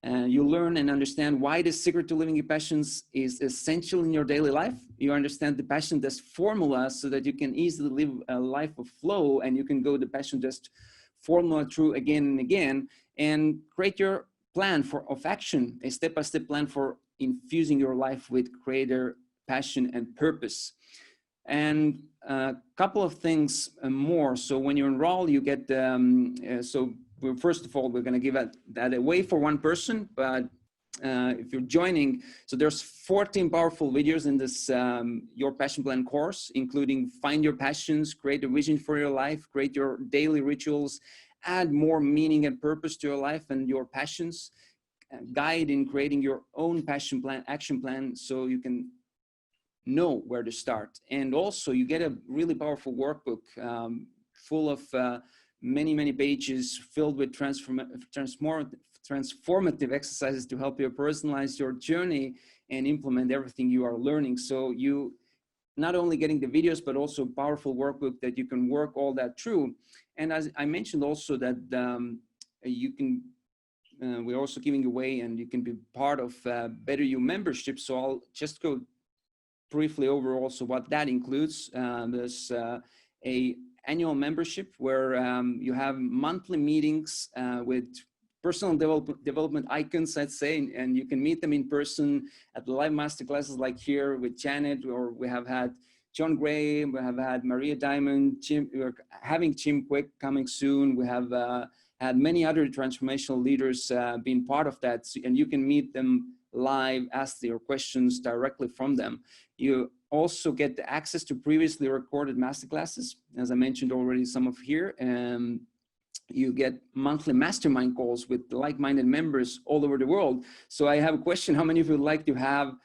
You learn and understand why the secret to living your passions is essential in your daily life. You understand the passion test formula so that you can easily live a life of flow, and you can go the passion test formula through again and again, and create your plan of action, a step-by-step plan for infusing your life with greater passion and purpose. And a couple of things more. So when you enroll, you get, first of all, we're going to give that away for one person, but if you're joining, so there's 14 powerful videos in this Your Passion Plan course, including find your passions, create a vision for your life, create your daily rituals, add more meaning and purpose to your life and your passions, guide in creating your own passion plan, action plan, so you can know where to start. And also you get a really powerful workbook full of many pages filled with transformative exercises to help you personalize your journey and implement everything you are learning. So you not only getting the videos, but also powerful workbook that you can work all that through. And as I mentioned also that you can, we're also giving away, and you can be part of Better You membership. So I'll just go briefly over also what that includes. There's a annual membership where you have monthly meetings with personal development icons, I'd say, and you can meet them in person at the live masterclasses like here with Janet, or we have had John Gray, we have had Maria Diamond, we're having Jim Quick coming soon. We have had many other transformational leaders being part of that, and you can meet them live, ask your questions directly from them. You also get the access to previously recorded masterclasses, as I mentioned already, some of here. You get monthly mastermind calls with like-minded members all over the world. So I have a question: how many of you would like to have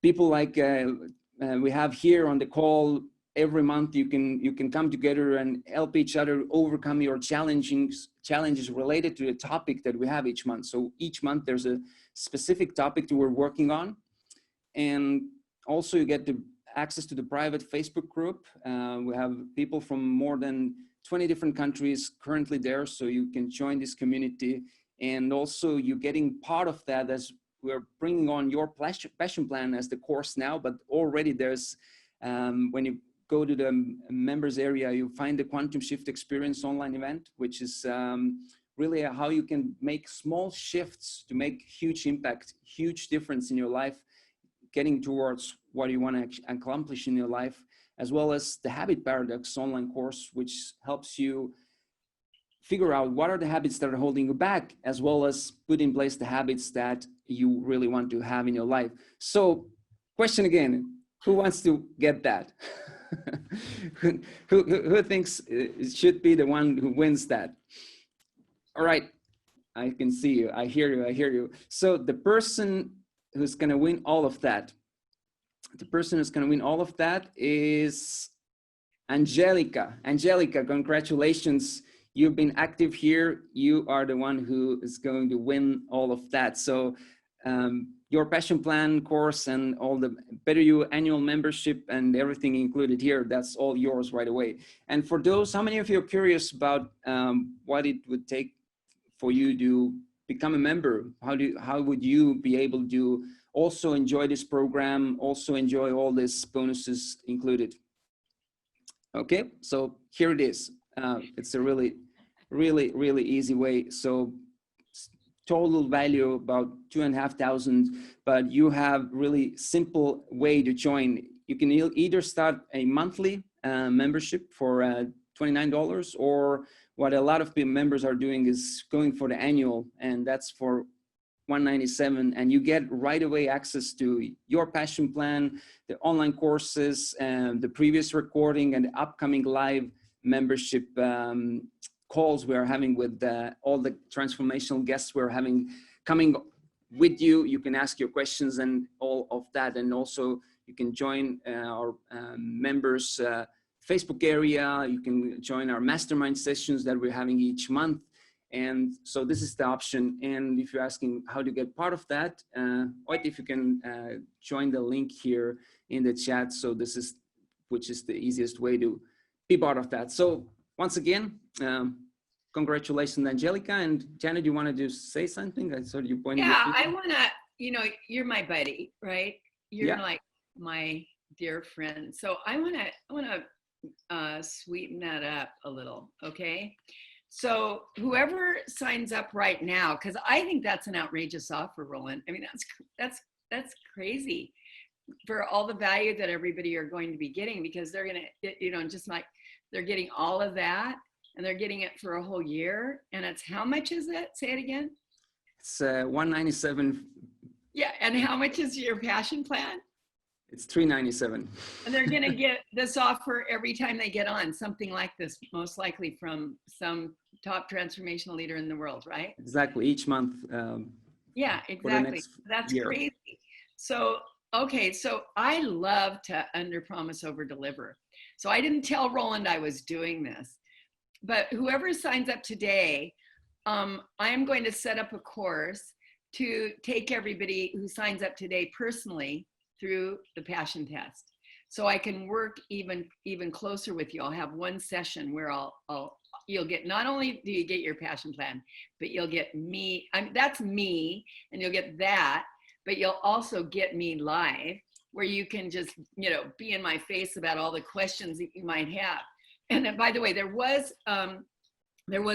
people like we have here on the call every month? You can come together and help each other overcome your challenges related to the topic that we have each month. So each month there's a specific topic that we're working on. And also you get the access to the private Facebook group. We have people from more than 20 different countries currently there, so you can join this community. And also you're getting part of that as we're bringing on your passion plan as the course now, but already there's, when you go to the members area, you find the Quantum Shift Experience online event, which is really how you can make small shifts to make huge impact, huge difference in your life, getting towards what you want to accomplish in your life, as well as the Habit Paradox online course, which helps you figure out what are the habits that are holding you back, as well as put in place the habits that you really want to have in your life. So, question again, who wants to get that? who thinks it should be the one who wins that? All right, I can see you, I hear you, I hear you. So the person who's gonna win all of that, is Angelica. Angelica, congratulations. You've been active here. You are the one who is going to win all of that. So your passion plan course and all the Better You annual membership and everything included here, that's all yours right away. And for those, how many of you are curious about what it would take for you to become a member? How would you be able to also enjoy this program, also enjoy all these bonuses included? Okay, so here it is. It's a really easy way. So total value about 2,500, but you have really simple way to join. You can either start a monthly membership for $29, or what a lot of members are doing is going for the annual, and that's for $197, and you get right away access to your passion plan, the online courses, and the previous recording and the upcoming live membership calls we are having with all the transformational guests we're having coming with you. You can ask your questions and all of that, and also you can join our members Facebook area. You can join our mastermind sessions that we're having each month. And so this is the option. And if you're asking how to get part of that, or if you can join the link here in the chat. So this is, which is the easiest way to be part of that. So once again, congratulations, Angelica. And Janet, you wanted to say something? I saw you pointing. Yeah, I want to, you know, you're my buddy, right? You're like my dear friend. So I want to sweeten that up a little, okay? So whoever signs up right now, because I think that's an outrageous offer, Roland. I mean, that's crazy for all the value that everybody are going to be getting, because they're going to, you know, just like they're getting all of that and they're getting it for a whole year. And it's, how much is it? Say it again. It's $197. Yeah. And how much is your passion plan? It's $397. And they're going to get this offer every time they get on, something like this, most likely from some top transformational leader in the world, right? Exactly. Each month. Yeah, exactly. That's year. Crazy. So, okay. So I love to under promise, over deliver. So I didn't tell Roland I was doing this, but whoever signs up today, I am going to set up a course to take everybody who signs up today personally through the passion test, so I can work even closer with you. I'll have one session where you'll get, not only do you get your passion plan, but you'll get me. That's me, and you'll get that, but you'll also get me live, where you can just, you know, be in my face about all the questions that you might have. And then, by the way, there was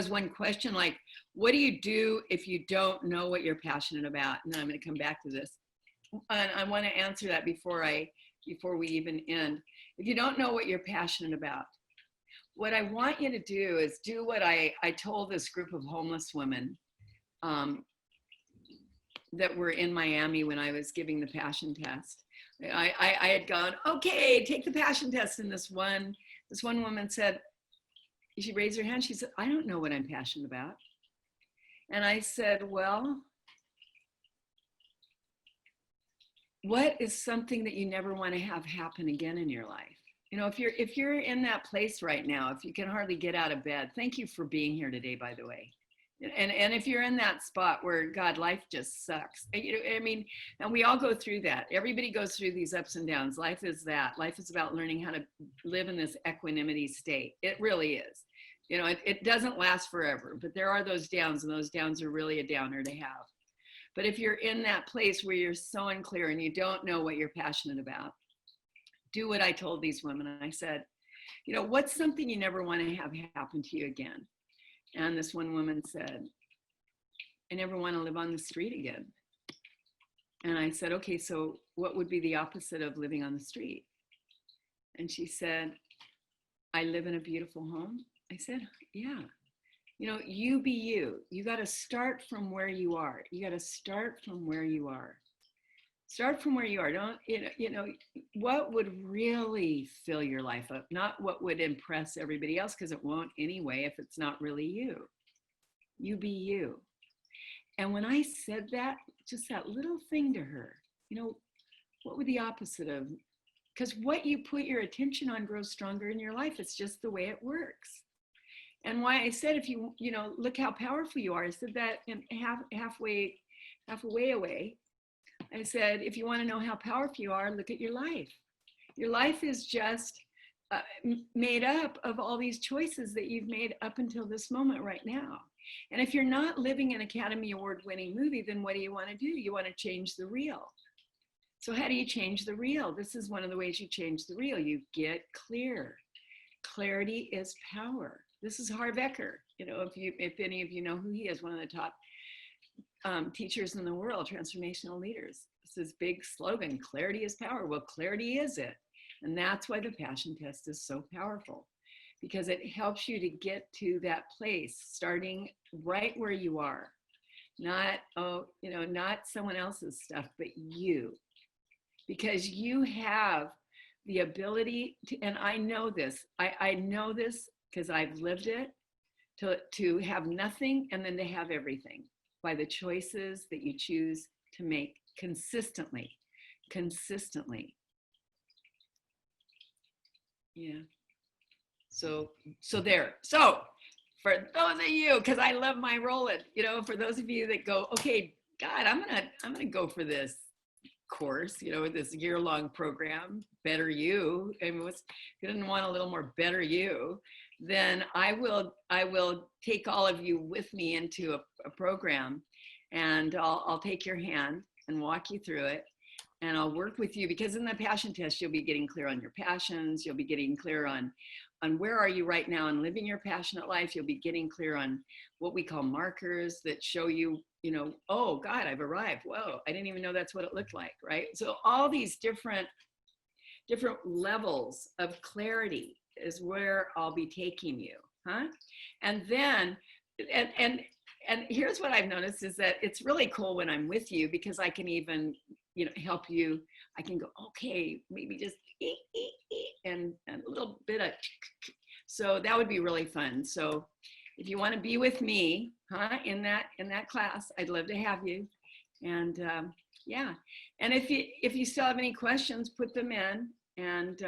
one question like, what do you do if you don't know what you're passionate about? And then I'm going to come back to this. And I want to answer that before we even end. If you don't know what you're passionate about, what I want you to do is do what I told this group of homeless women that were in Miami when I was giving the passion test. I had gone, okay, take the passion test. And this one woman said, she raised her hand. She said, I don't know what I'm passionate about. And I said, well, what is something that you never want to have happen again in your life? You know, if you're in that place right now, if you can hardly get out of bed, thank you for being here today, by the way. And if you're in that spot where God, life just sucks, I mean, and we all go through that. Everybody goes through these ups and downs. Life is that. Life is about learning how to live in this equanimity state. It really is. It doesn't last forever, but there are those downs, and those downs are really a downer to have. But if you're in that place where you're so unclear and you don't know what you're passionate about, do what I told these women. I said, what's something you never want to have happen to you again? And this one woman said, I never want to live on the street again. And I said, okay, so what would be the opposite of living on the street? And she said, I live in a beautiful home. I said, yeah. You be you. You got to start from where you are. You got to start from where you are. Start from where you are. Don't, what would really fill your life up, not what would impress everybody else, because it won't anyway if it's not really you. You be you. And when I said that, just that little thing to her, what would the opposite of, because what you put your attention on grows stronger in your life. It's just the way it works. And why I said, if you look how powerful you are, I said that in halfway away. I said, if you want to know how powerful you are, look at your life. Your life is just made up of all these choices that you've made up until this moment right now. And if you're not living an Academy Award winning movie, then what do you want to do? You want to change the reel. So how do you change the reel? This is one of the ways you change the reel. You get clear. Clarity is power. This is Harv Eker. If any of you know who he is, one of the top teachers in the world, transformational leaders. It's this big slogan, clarity is power. Well, clarity is it. And that's why the passion test is so powerful, because it helps you to get to that place, starting right where you are. Not, not someone else's stuff, but you. Because you have the ability to, and I know this, I know this because I've lived it, to have nothing and then to have everything, by the choices that you choose to make consistently. Yeah. So there. So for those of you, because I love my rolling, for those of you that go, okay, God, I'm gonna go for this course, this year-long program, Better You. And if you didn't want a little more Better You, then I will take all of you with me into a program, and I'll take your hand and walk you through it, and I'll work with you, because in the passion test, you'll be getting clear on your passions. You'll be getting clear on where are you right now in living your passionate life. You'll be getting clear on what we call markers that show you, oh God, I've arrived. Whoa, I didn't even know that's what it looked like, right? So all these different levels of clarity is where I'll be taking you, huh? And then, and here's what I've noticed is that it's really cool when I'm with you, because I can even, help you. I can go, okay, maybe just and a little bit of, so that would be really fun. So if you want to be with me, huh, in that class, I'd love to have you. And yeah, and if you still have any questions, put them in, and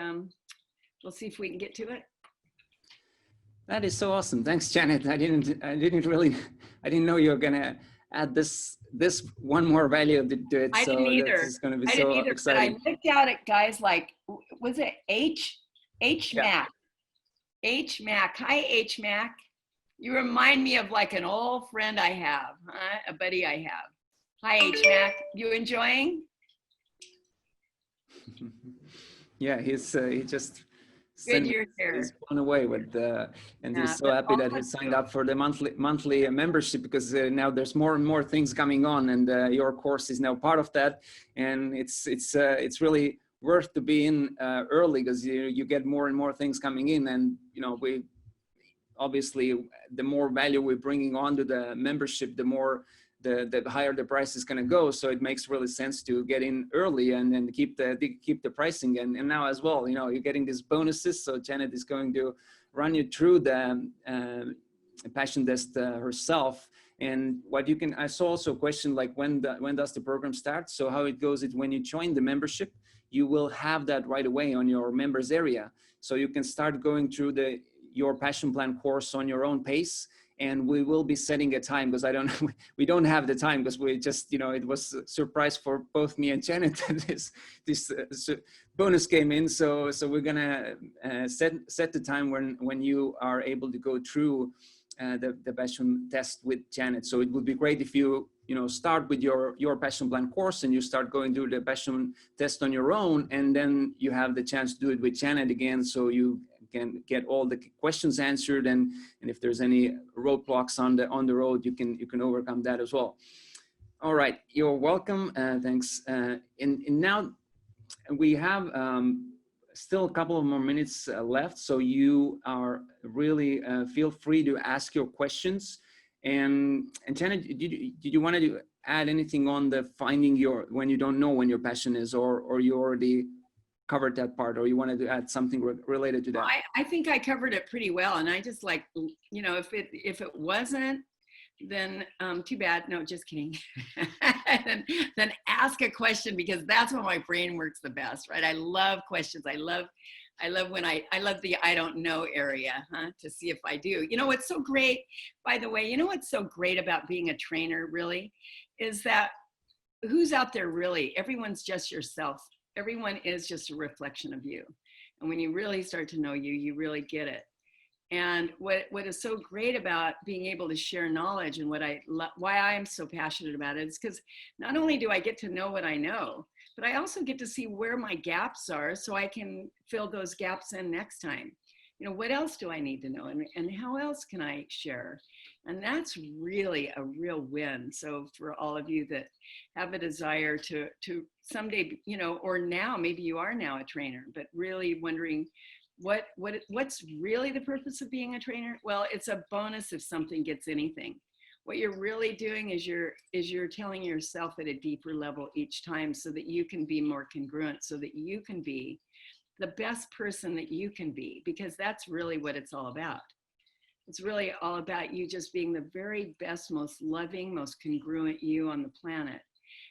we'll see if we can get to it. That is so awesome. Thanks, Janet. I didn't know you were gonna add this one more value to it. I didn't either. It's going to be so exciting. But I looked out at guys like, was it H Mac? H Mac. Hi, H Mac. You remind me of like an old friend I have, huh? A buddy I have. Hi, H Mac. You enjoying? Yeah, he just. Good you're here. He's blown away with and he's so happy that he signed up for the monthly membership, because now there's more and more things coming on, and your course is now part of that, and it's really worth to be in early, because you get more and more things coming in, and we obviously, the more value we're bringing onto the membership, the more the higher the price is going to go. So it makes really sense to get in early and then keep the pricing. And now as well, you're getting these bonuses. So Janet is going to run you through the passion test herself. And what you can, I saw also a question like when does the program start? So how it goes is when you join the membership, you will have that right away on your members area. So you can start going through your passion plan course on your own pace. and we will be setting a time, because I don't we don't have the time, because we just, you know, it was a surprise for both me and Janet that this bonus came in. So we're gonna set the time when you are able to go through the passion test with Janet. So it would be great if you start with your passion plan course, and you start going through the passion test on your own, and then you have the chance to do it with Janet again, so you can get all the questions answered, and if there's any roadblocks on the road, you can overcome that as well. All right, you're welcome. Thanks. And now we have still a couple of more minutes left, so you are really feel free to ask your questions. And Janet, did you want to add anything on the finding when you don't know when your passion is, or you already covered that part, or you wanted to add something related to that? I think I covered it pretty well, and I just like, if it wasn't, then too bad. No, just kidding. then ask a question, because that's when my brain works the best, right? I love questions. I love when I love the I don't know area, to see if I do. You know what's so great, by the way, what's so great about being a trainer really is that who's out there really, everyone's just yourself. Everyone is just a reflection of you. And when you really start to know you, you really get it. And what is so great about being able to share knowledge, and why I'm so passionate about it, is because not only do I get to know what I know, but I also get to see where my gaps are, so I can fill those gaps in next time. What else do I need to know, and how else can I share? And that's really a real win. So for all of you that have a desire to someday, or now, maybe you are now a trainer, but really wondering what's really the purpose of being a trainer? Well, it's a bonus if something gets anything. What you're really doing is you're telling yourself at a deeper level each time, so that you can be more congruent, so that you can be the best person that you can be, because that's really what it's all about. It's really all about you just being the very best, most loving, most congruent you on the planet.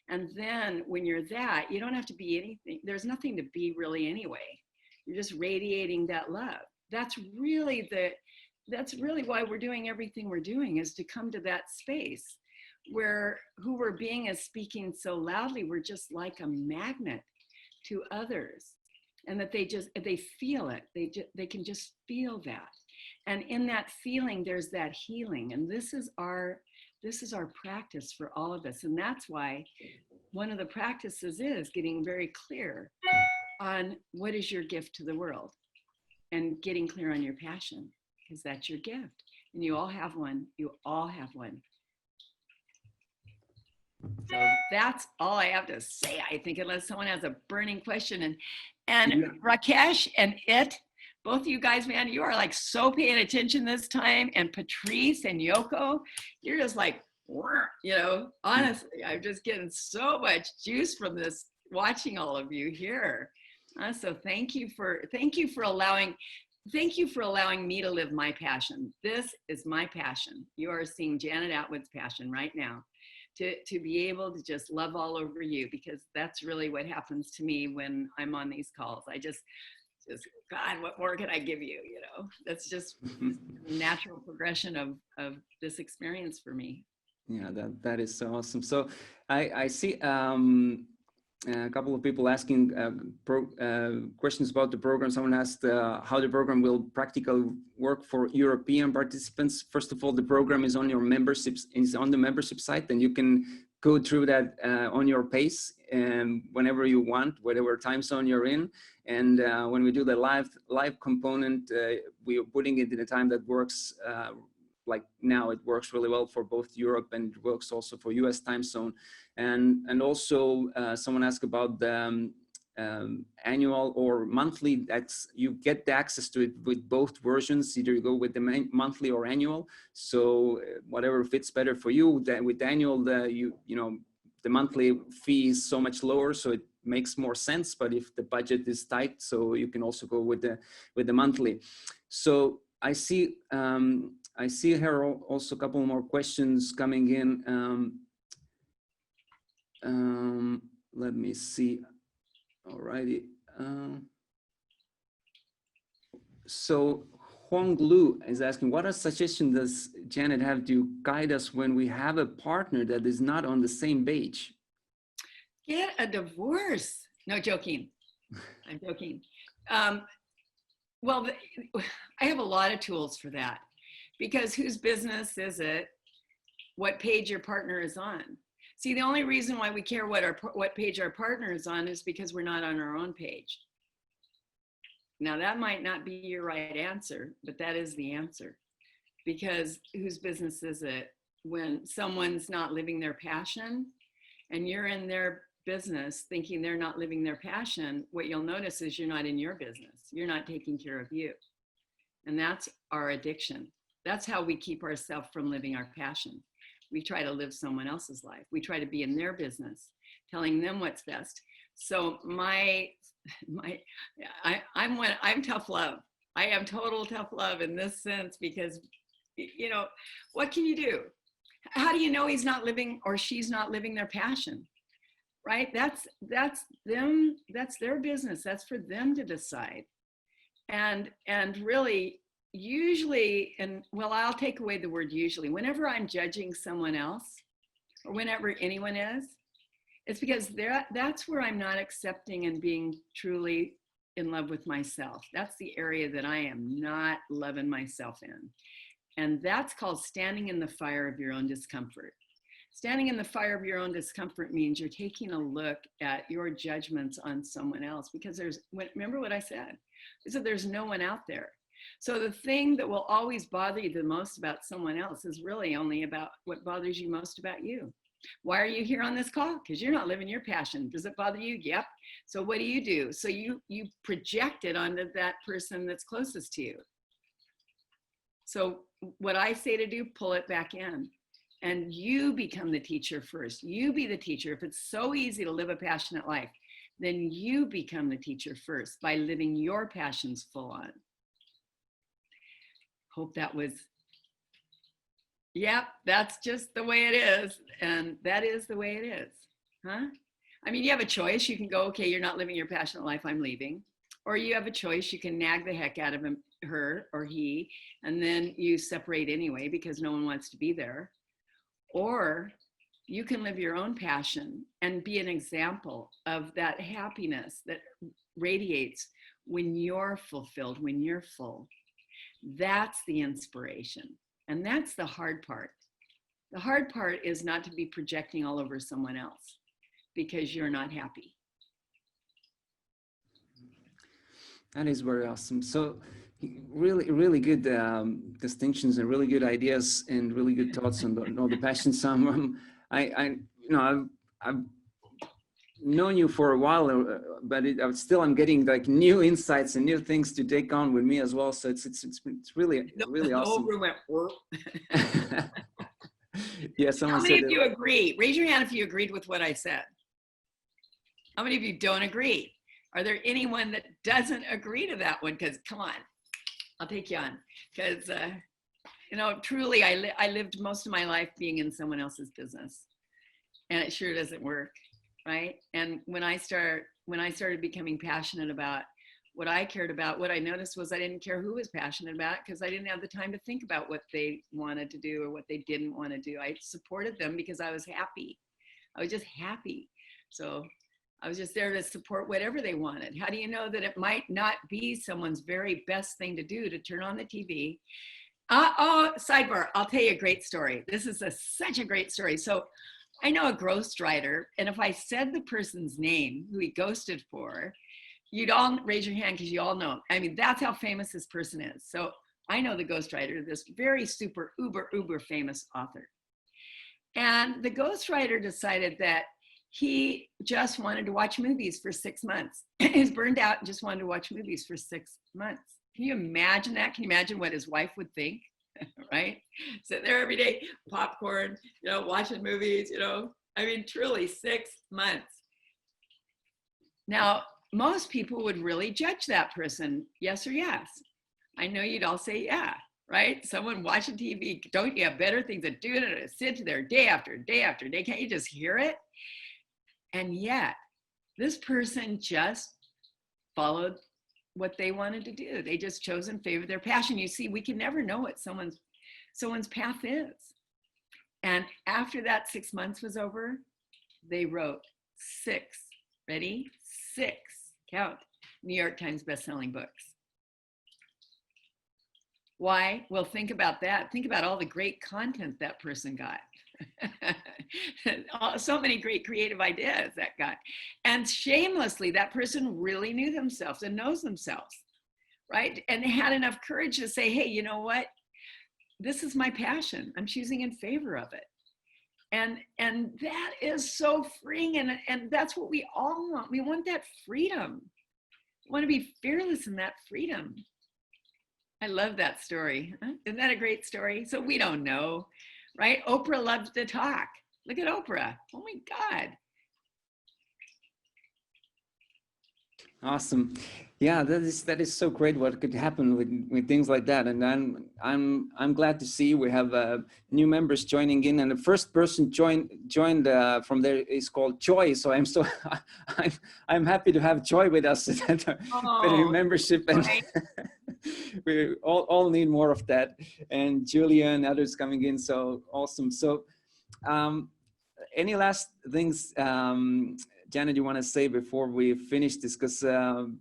And then when you're that, you don't have to be anything. There's nothing to be really anyway. You're just radiating that love. That's really why we're doing everything we're doing, is to come to that space where who we're being is speaking so loudly. We're just like a magnet to others, and that they feel it. They can just feel that. And in that feeling, there's that healing. And this is our practice for all of us. And that's why one of the practices is getting very clear on what is your gift to the world, and getting clear on your passion, because that's your gift. And you all have one. You all have one. So that's all I have to say, I think, unless someone has a burning question. And Rakesh and both of you guys, man, you are like so paying attention this time. And Patrice and Yoko, you're just like, honestly, I'm just getting so much juice from this, watching all of you here. So thank you for allowing me to live my passion. This is my passion. You are seeing Janet Attwood's passion right now, to be able to just love all over you, because that's really what happens to me when I'm on these calls. I just God, what more can I give you? That's just natural progression of this experience for me. Yeah, that is so awesome. So I see a couple of people asking questions about the program. Someone asked how the program will practically work for European participants. First of all, the program is on the membership site, and you can go through that on your pace whenever you want, whatever time zone you're in. And when we do the live component, we are putting it in a time that works. Like now, it works really well for both Europe, and it works also for US time zone. And also someone asked about the annual or monthly. That's, you get the access to it with both versions. Either you go with the monthly or annual. So whatever fits better for you. With the annual, the monthly fee is so much lower, so it makes more sense. But if the budget is tight, so you can also go with the monthly. So I see here also a couple more questions coming in. Let me see. Alrighty. So Huang Lu is asking, what a suggestion does Janet have to guide us when we have a partner that is not on the same page? Get a divorce. No, joking. I'm joking. Well, I have a lot of tools for that, because whose business is it what page your partner is on? See, the only reason why we care what page our partner is on is because we're not on our own page. Now, that might not be your right answer, but that is the answer. Because whose business is it when someone's not living their passion and you're in their business thinking they're not living their passion? What you'll notice is you're not in your business. You're not taking care of you. And that's our addiction. That's how we keep ourselves from living our passion. We try to live someone else's life. We try to be in their business, telling them what's best. So I'm tough love. I am total tough love in this sense, because, you know, what can you do? How do you know he's not living or she's not living their passion? Right? That's them. That's their business. That's for them to decide. And really, usually, and well, I'll take away the word usually. Whenever I'm judging someone else, or whenever anyone is, it's because that's where I'm not accepting and being truly in love with myself. That's the area that I am not loving myself in. And that's called standing in the fire of your own discomfort. Standing in the fire of your own discomfort means you're taking a look at your judgments on someone else, because remember what I said? I said there's no one out there. So the thing that will always bother you the most about someone else is really only about what bothers you most about you. Why are you here on this call? Because you're not living your passion. Does it bother you? Yep. So what do? So you project it onto that person that's closest to you. So what I say to do, pull it back in. And you become the teacher first. You be the teacher. If it's so easy to live a passionate life, then you become the teacher first by living your passions full on. Hope that was, yep, that's just the way it is. And that is the way it is, huh? I mean, you have a choice. You can go, okay, you're not living your passionate life, I'm leaving. Or you have a choice. You can nag the heck out of him, her, or he, and then you separate anyway because no one wants to be there. Or you can live your own passion and be an example of that happiness that radiates when you're fulfilled, when you're full. That's the inspiration. And that's the hard part. The hard part is not to be projecting all over someone else because you're not happy. That is very awesome. So really, really good distinctions and really good ideas and really good thoughts on the passion. I've known you for a while, but I'm getting like new insights and new things to take on with me as well. So it's really awesome. Yeah, someone said. How many of you agree? Raise your hand if you agreed with what I said. How many of you don't agree? Are there anyone that doesn't agree to that one? Because come on, I'll take you on. Because truly, I lived most of my life being in someone else's business, and it sure doesn't work, right? And when I started becoming passionate about what I cared about, what I noticed was I didn't care who was passionate about, because I didn't have the time to think about what they wanted to do or what they didn't want to do. I supported them because I was happy. I was just happy. So I was just there to support whatever they wanted. How do you know that it might not be someone's very best thing to do to turn on the TV? Sidebar, I'll tell you a great story. This is such a great story. So I know a ghostwriter, and if I said the person's name who he ghosted for, you'd all raise your hand because you all know. I mean, that's how famous this person is. So I know the ghostwriter, this very super uber famous author. And the ghostwriter decided that he just wanted to watch movies for 6 months. He was burned out and just wanted to watch movies for 6 months. Can you imagine that? Can you imagine what his wife would think? Right? Sitting there every day, popcorn, watching movies, I mean, truly 6 months. Now, most people would really judge that person, yes or yes. I know you'd all say, yeah, right? Someone watching TV, don't you have better things to do than to sit there day after day after day? Can't you just hear it? And yet, this person just followed what they wanted to do. They just chose in favor of their passion. You see, we can never know what someone's path is. And after that 6 months was over, they wrote 6, ready? 6, count, New York Times bestselling books. Why? Well, think about that. Think about all the great content that person got. So many great creative ideas that got. And shamelessly, that person really knew themselves and knows themselves, right? And they had enough courage to say, hey, you know what? This is my passion. I'm choosing in favor of it. And that is so freeing. And that's what we all want. We want that freedom. We want to be fearless in that freedom. I love that story. Isn't that a great story? So we don't know, right? Oprah loves to talk. Look at Oprah. Oh my God. Awesome. Yeah, that is so great. What could happen with things like that? And I'm glad to see we have new members joining in. And the first person joined from there is called Joy. So I'm happy to have Joy with us at our membership. And we all need more of that. And Julia and others coming in. So awesome. So any last things, Janet, you want to say before we finish this? Because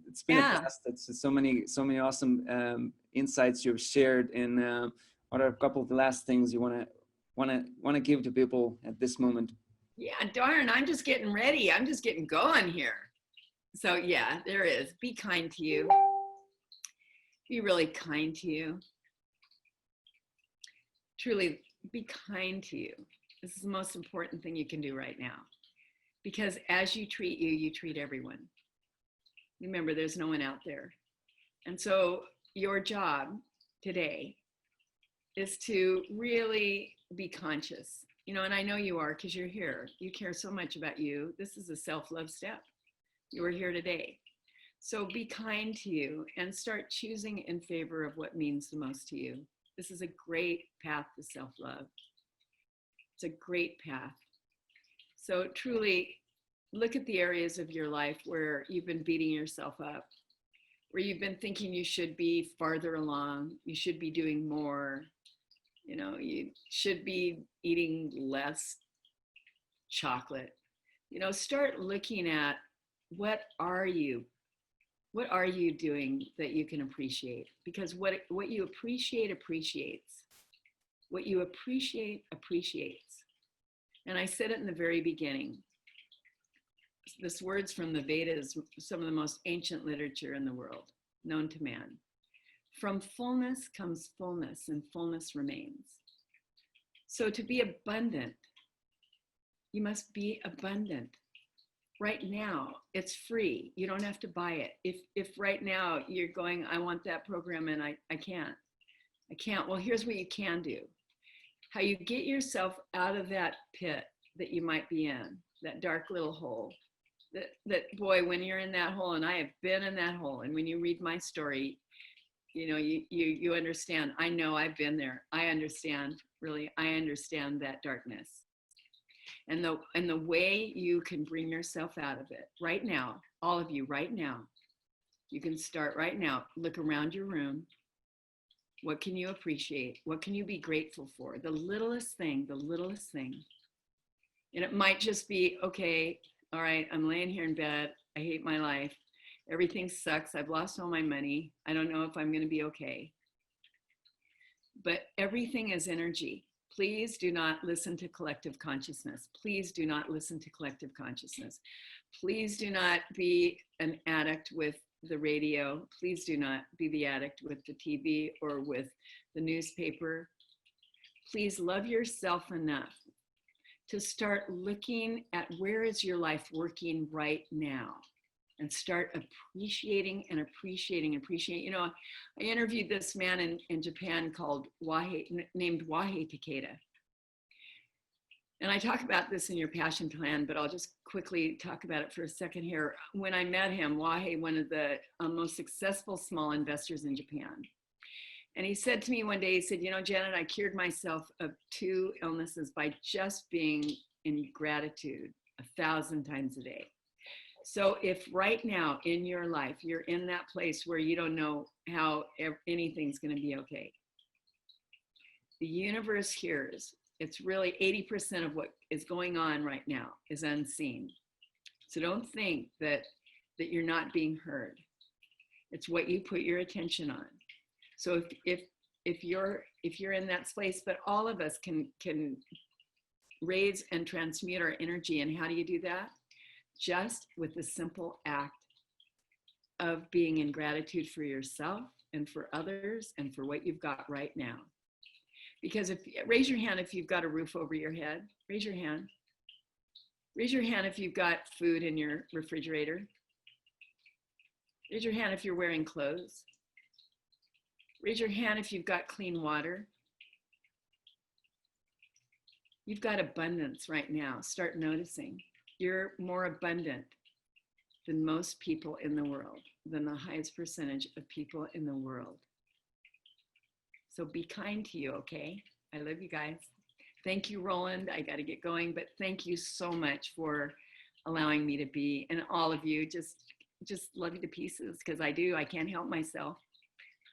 it's been a blast. It's so many awesome insights you've shared. And what are a couple of the last things you want to give to people at this moment? Yeah, darn, I'm just getting ready. I'm just getting going here. So yeah, there is. Be kind to you. Be really kind to you. Truly be kind to you. This is the most important thing you can do right now. Because as you treat you, you treat everyone. Remember, there's no one out there. And so your job today is to really be conscious. You know, and I know you are because you're here. You care so much about you. This is a self-love step. You are here today. So be kind to you and start choosing in favor of what means the most to you. This is a great path to self-love. It's a great path. So truly look at the areas of your life where you've been beating yourself up, where you've been thinking you should be farther along, you should be doing more, you know, you should be eating less chocolate. You know, start looking at what are you doing that you can appreciate? Because what you appreciate appreciates. What you appreciate appreciates. And I said it in the very beginning. This word's from the Vedas, some of the most ancient literature in the world, known to man. From fullness comes fullness, and fullness remains. So to be abundant, you must be abundant. Right now, it's free. You don't have to buy it. If right now you're going, I want that program and I can't. Well, here's what you can do. How you get yourself out of that pit that you might be in, that dark little hole. That boy, when you're in that hole, and I have been in that hole, and when you read my story, you know, you understand. I know I've been there. I understand, really, I understand that darkness. And the way you can bring yourself out of it right now, all of you right now, you can start right now. Look around your room. What can you appreciate? What can you be grateful for? The littlest thing, the littlest thing. And it might just be, okay, all right, I'm laying here in bed. I hate my life. Everything sucks. I've lost all my money. I don't know if I'm going to be okay. But everything is energy. Please do not listen to collective consciousness. Please do not listen to collective consciousness. Please do not be an addict with the radio. Please do not be the addict with the TV or with the newspaper. Please love yourself enough to start looking at where is your life working right now, and start appreciating and appreciating. You know, I interviewed this man in Japan named Wahei Takeda. And I talk about this in your passion plan, but I'll just quickly talk about it for a second here. When I met him, Wahei, one of the most successful small investors in Japan. And he said to me one day, he said, you know, Janet, I cured myself of 2 illnesses by just being in gratitude 1,000 times a day. So if right now in your life, you're in that place where you don't know how anything's going to be okay, the universe hears. It's really 80% of what is going on right now is unseen. So don't think that you're not being heard. It's what you put your attention on. So if you're in that space, but all of us can raise and transmute our energy. And how do you do that? Just with the simple act of being in gratitude for yourself and for others and for what you've got right now. Because raise your hand if you've got a roof over your head. Raise your hand. Raise your hand if you've got food in your refrigerator. Raise your hand if you're wearing clothes. Raise your hand if you've got clean water. You've got abundance right now. Start noticing. You're more abundant than most people in the world, than the highest percentage of people in the world. So be kind to you, okay? I love you guys. Thank you, Roland. I got to get going, but thank you so much for allowing me to be, and all of you, just love you to pieces, because I do. I can't help myself.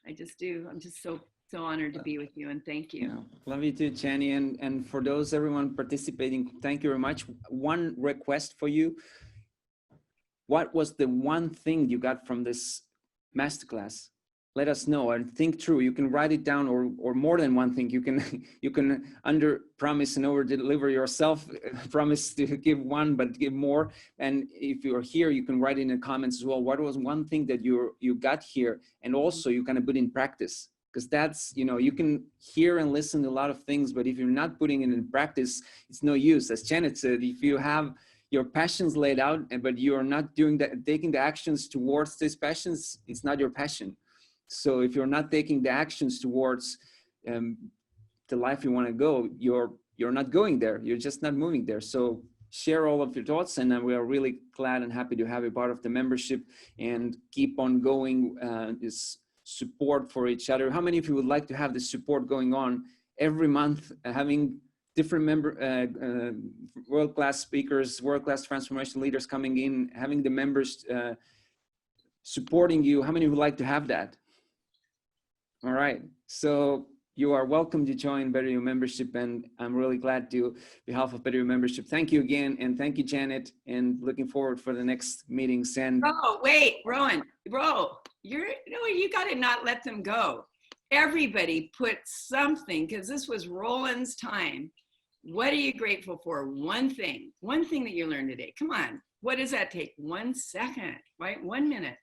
I just do. I'm just so honored to be with you, and thank you. Yeah. Love you too, Jenny. And for those, everyone participating, thank you very much. One request for you. What was the one thing you got from this masterclass? Let us know and think through. You can write it down, or more than one thing. You can under promise and over deliver yourself. Promise to give one, but give more. And if you're here, you can write in the comments as well. What was one thing that you got here, and also you kind of put in practice? Because that's, you can hear and listen to a lot of things, but if you're not putting it in practice, it's no use. As Janet said, if you have your passions laid out, but you are not doing that, taking the actions towards these passions, it's not your passion. So if you're not taking the actions towards the life you want to go, you're not going there. You're just not moving there. So share all of your thoughts, and we are really glad and happy to have you part of the membership and keep on going this support for each other. How many of you would like to have this support going on every month, having different world-class speakers, world-class transformation leaders coming in, having the members supporting you? How many would like to have that? All right, so you are welcome to join Better You membership, and I'm really glad to, on behalf of Better You membership, thank you again, and thank you, Janet, and looking forward for the next meetings. And oh, wait, Rowan, bro, you got to not let them go. Everybody put something, because this was Roland's time. What are you grateful for? One thing that you learned today. Come on, what does that take? 1 second, right? 1 minute.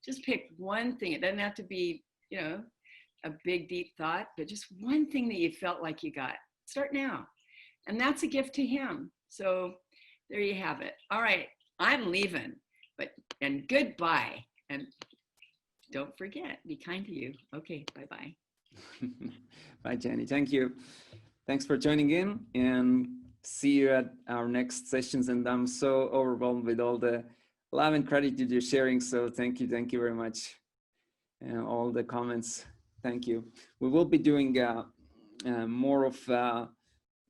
Just pick one thing. It doesn't have to be, a big, deep thought, but just one thing that you felt like you got. Start now. And that's a gift to him. So there you have it. All right, I'm leaving, and goodbye. And don't forget, be kind to you. Okay, bye-bye. Bye, Jenny. Thank you. Thanks for joining in, and see you at our next sessions. And I'm so overwhelmed with all the love and gratitude you're sharing. So thank you very much. And all the comments. Thank you. We will be doing more of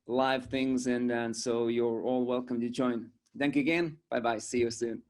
live things, and so you're all welcome to join. Thank you again. Bye-bye. See you soon.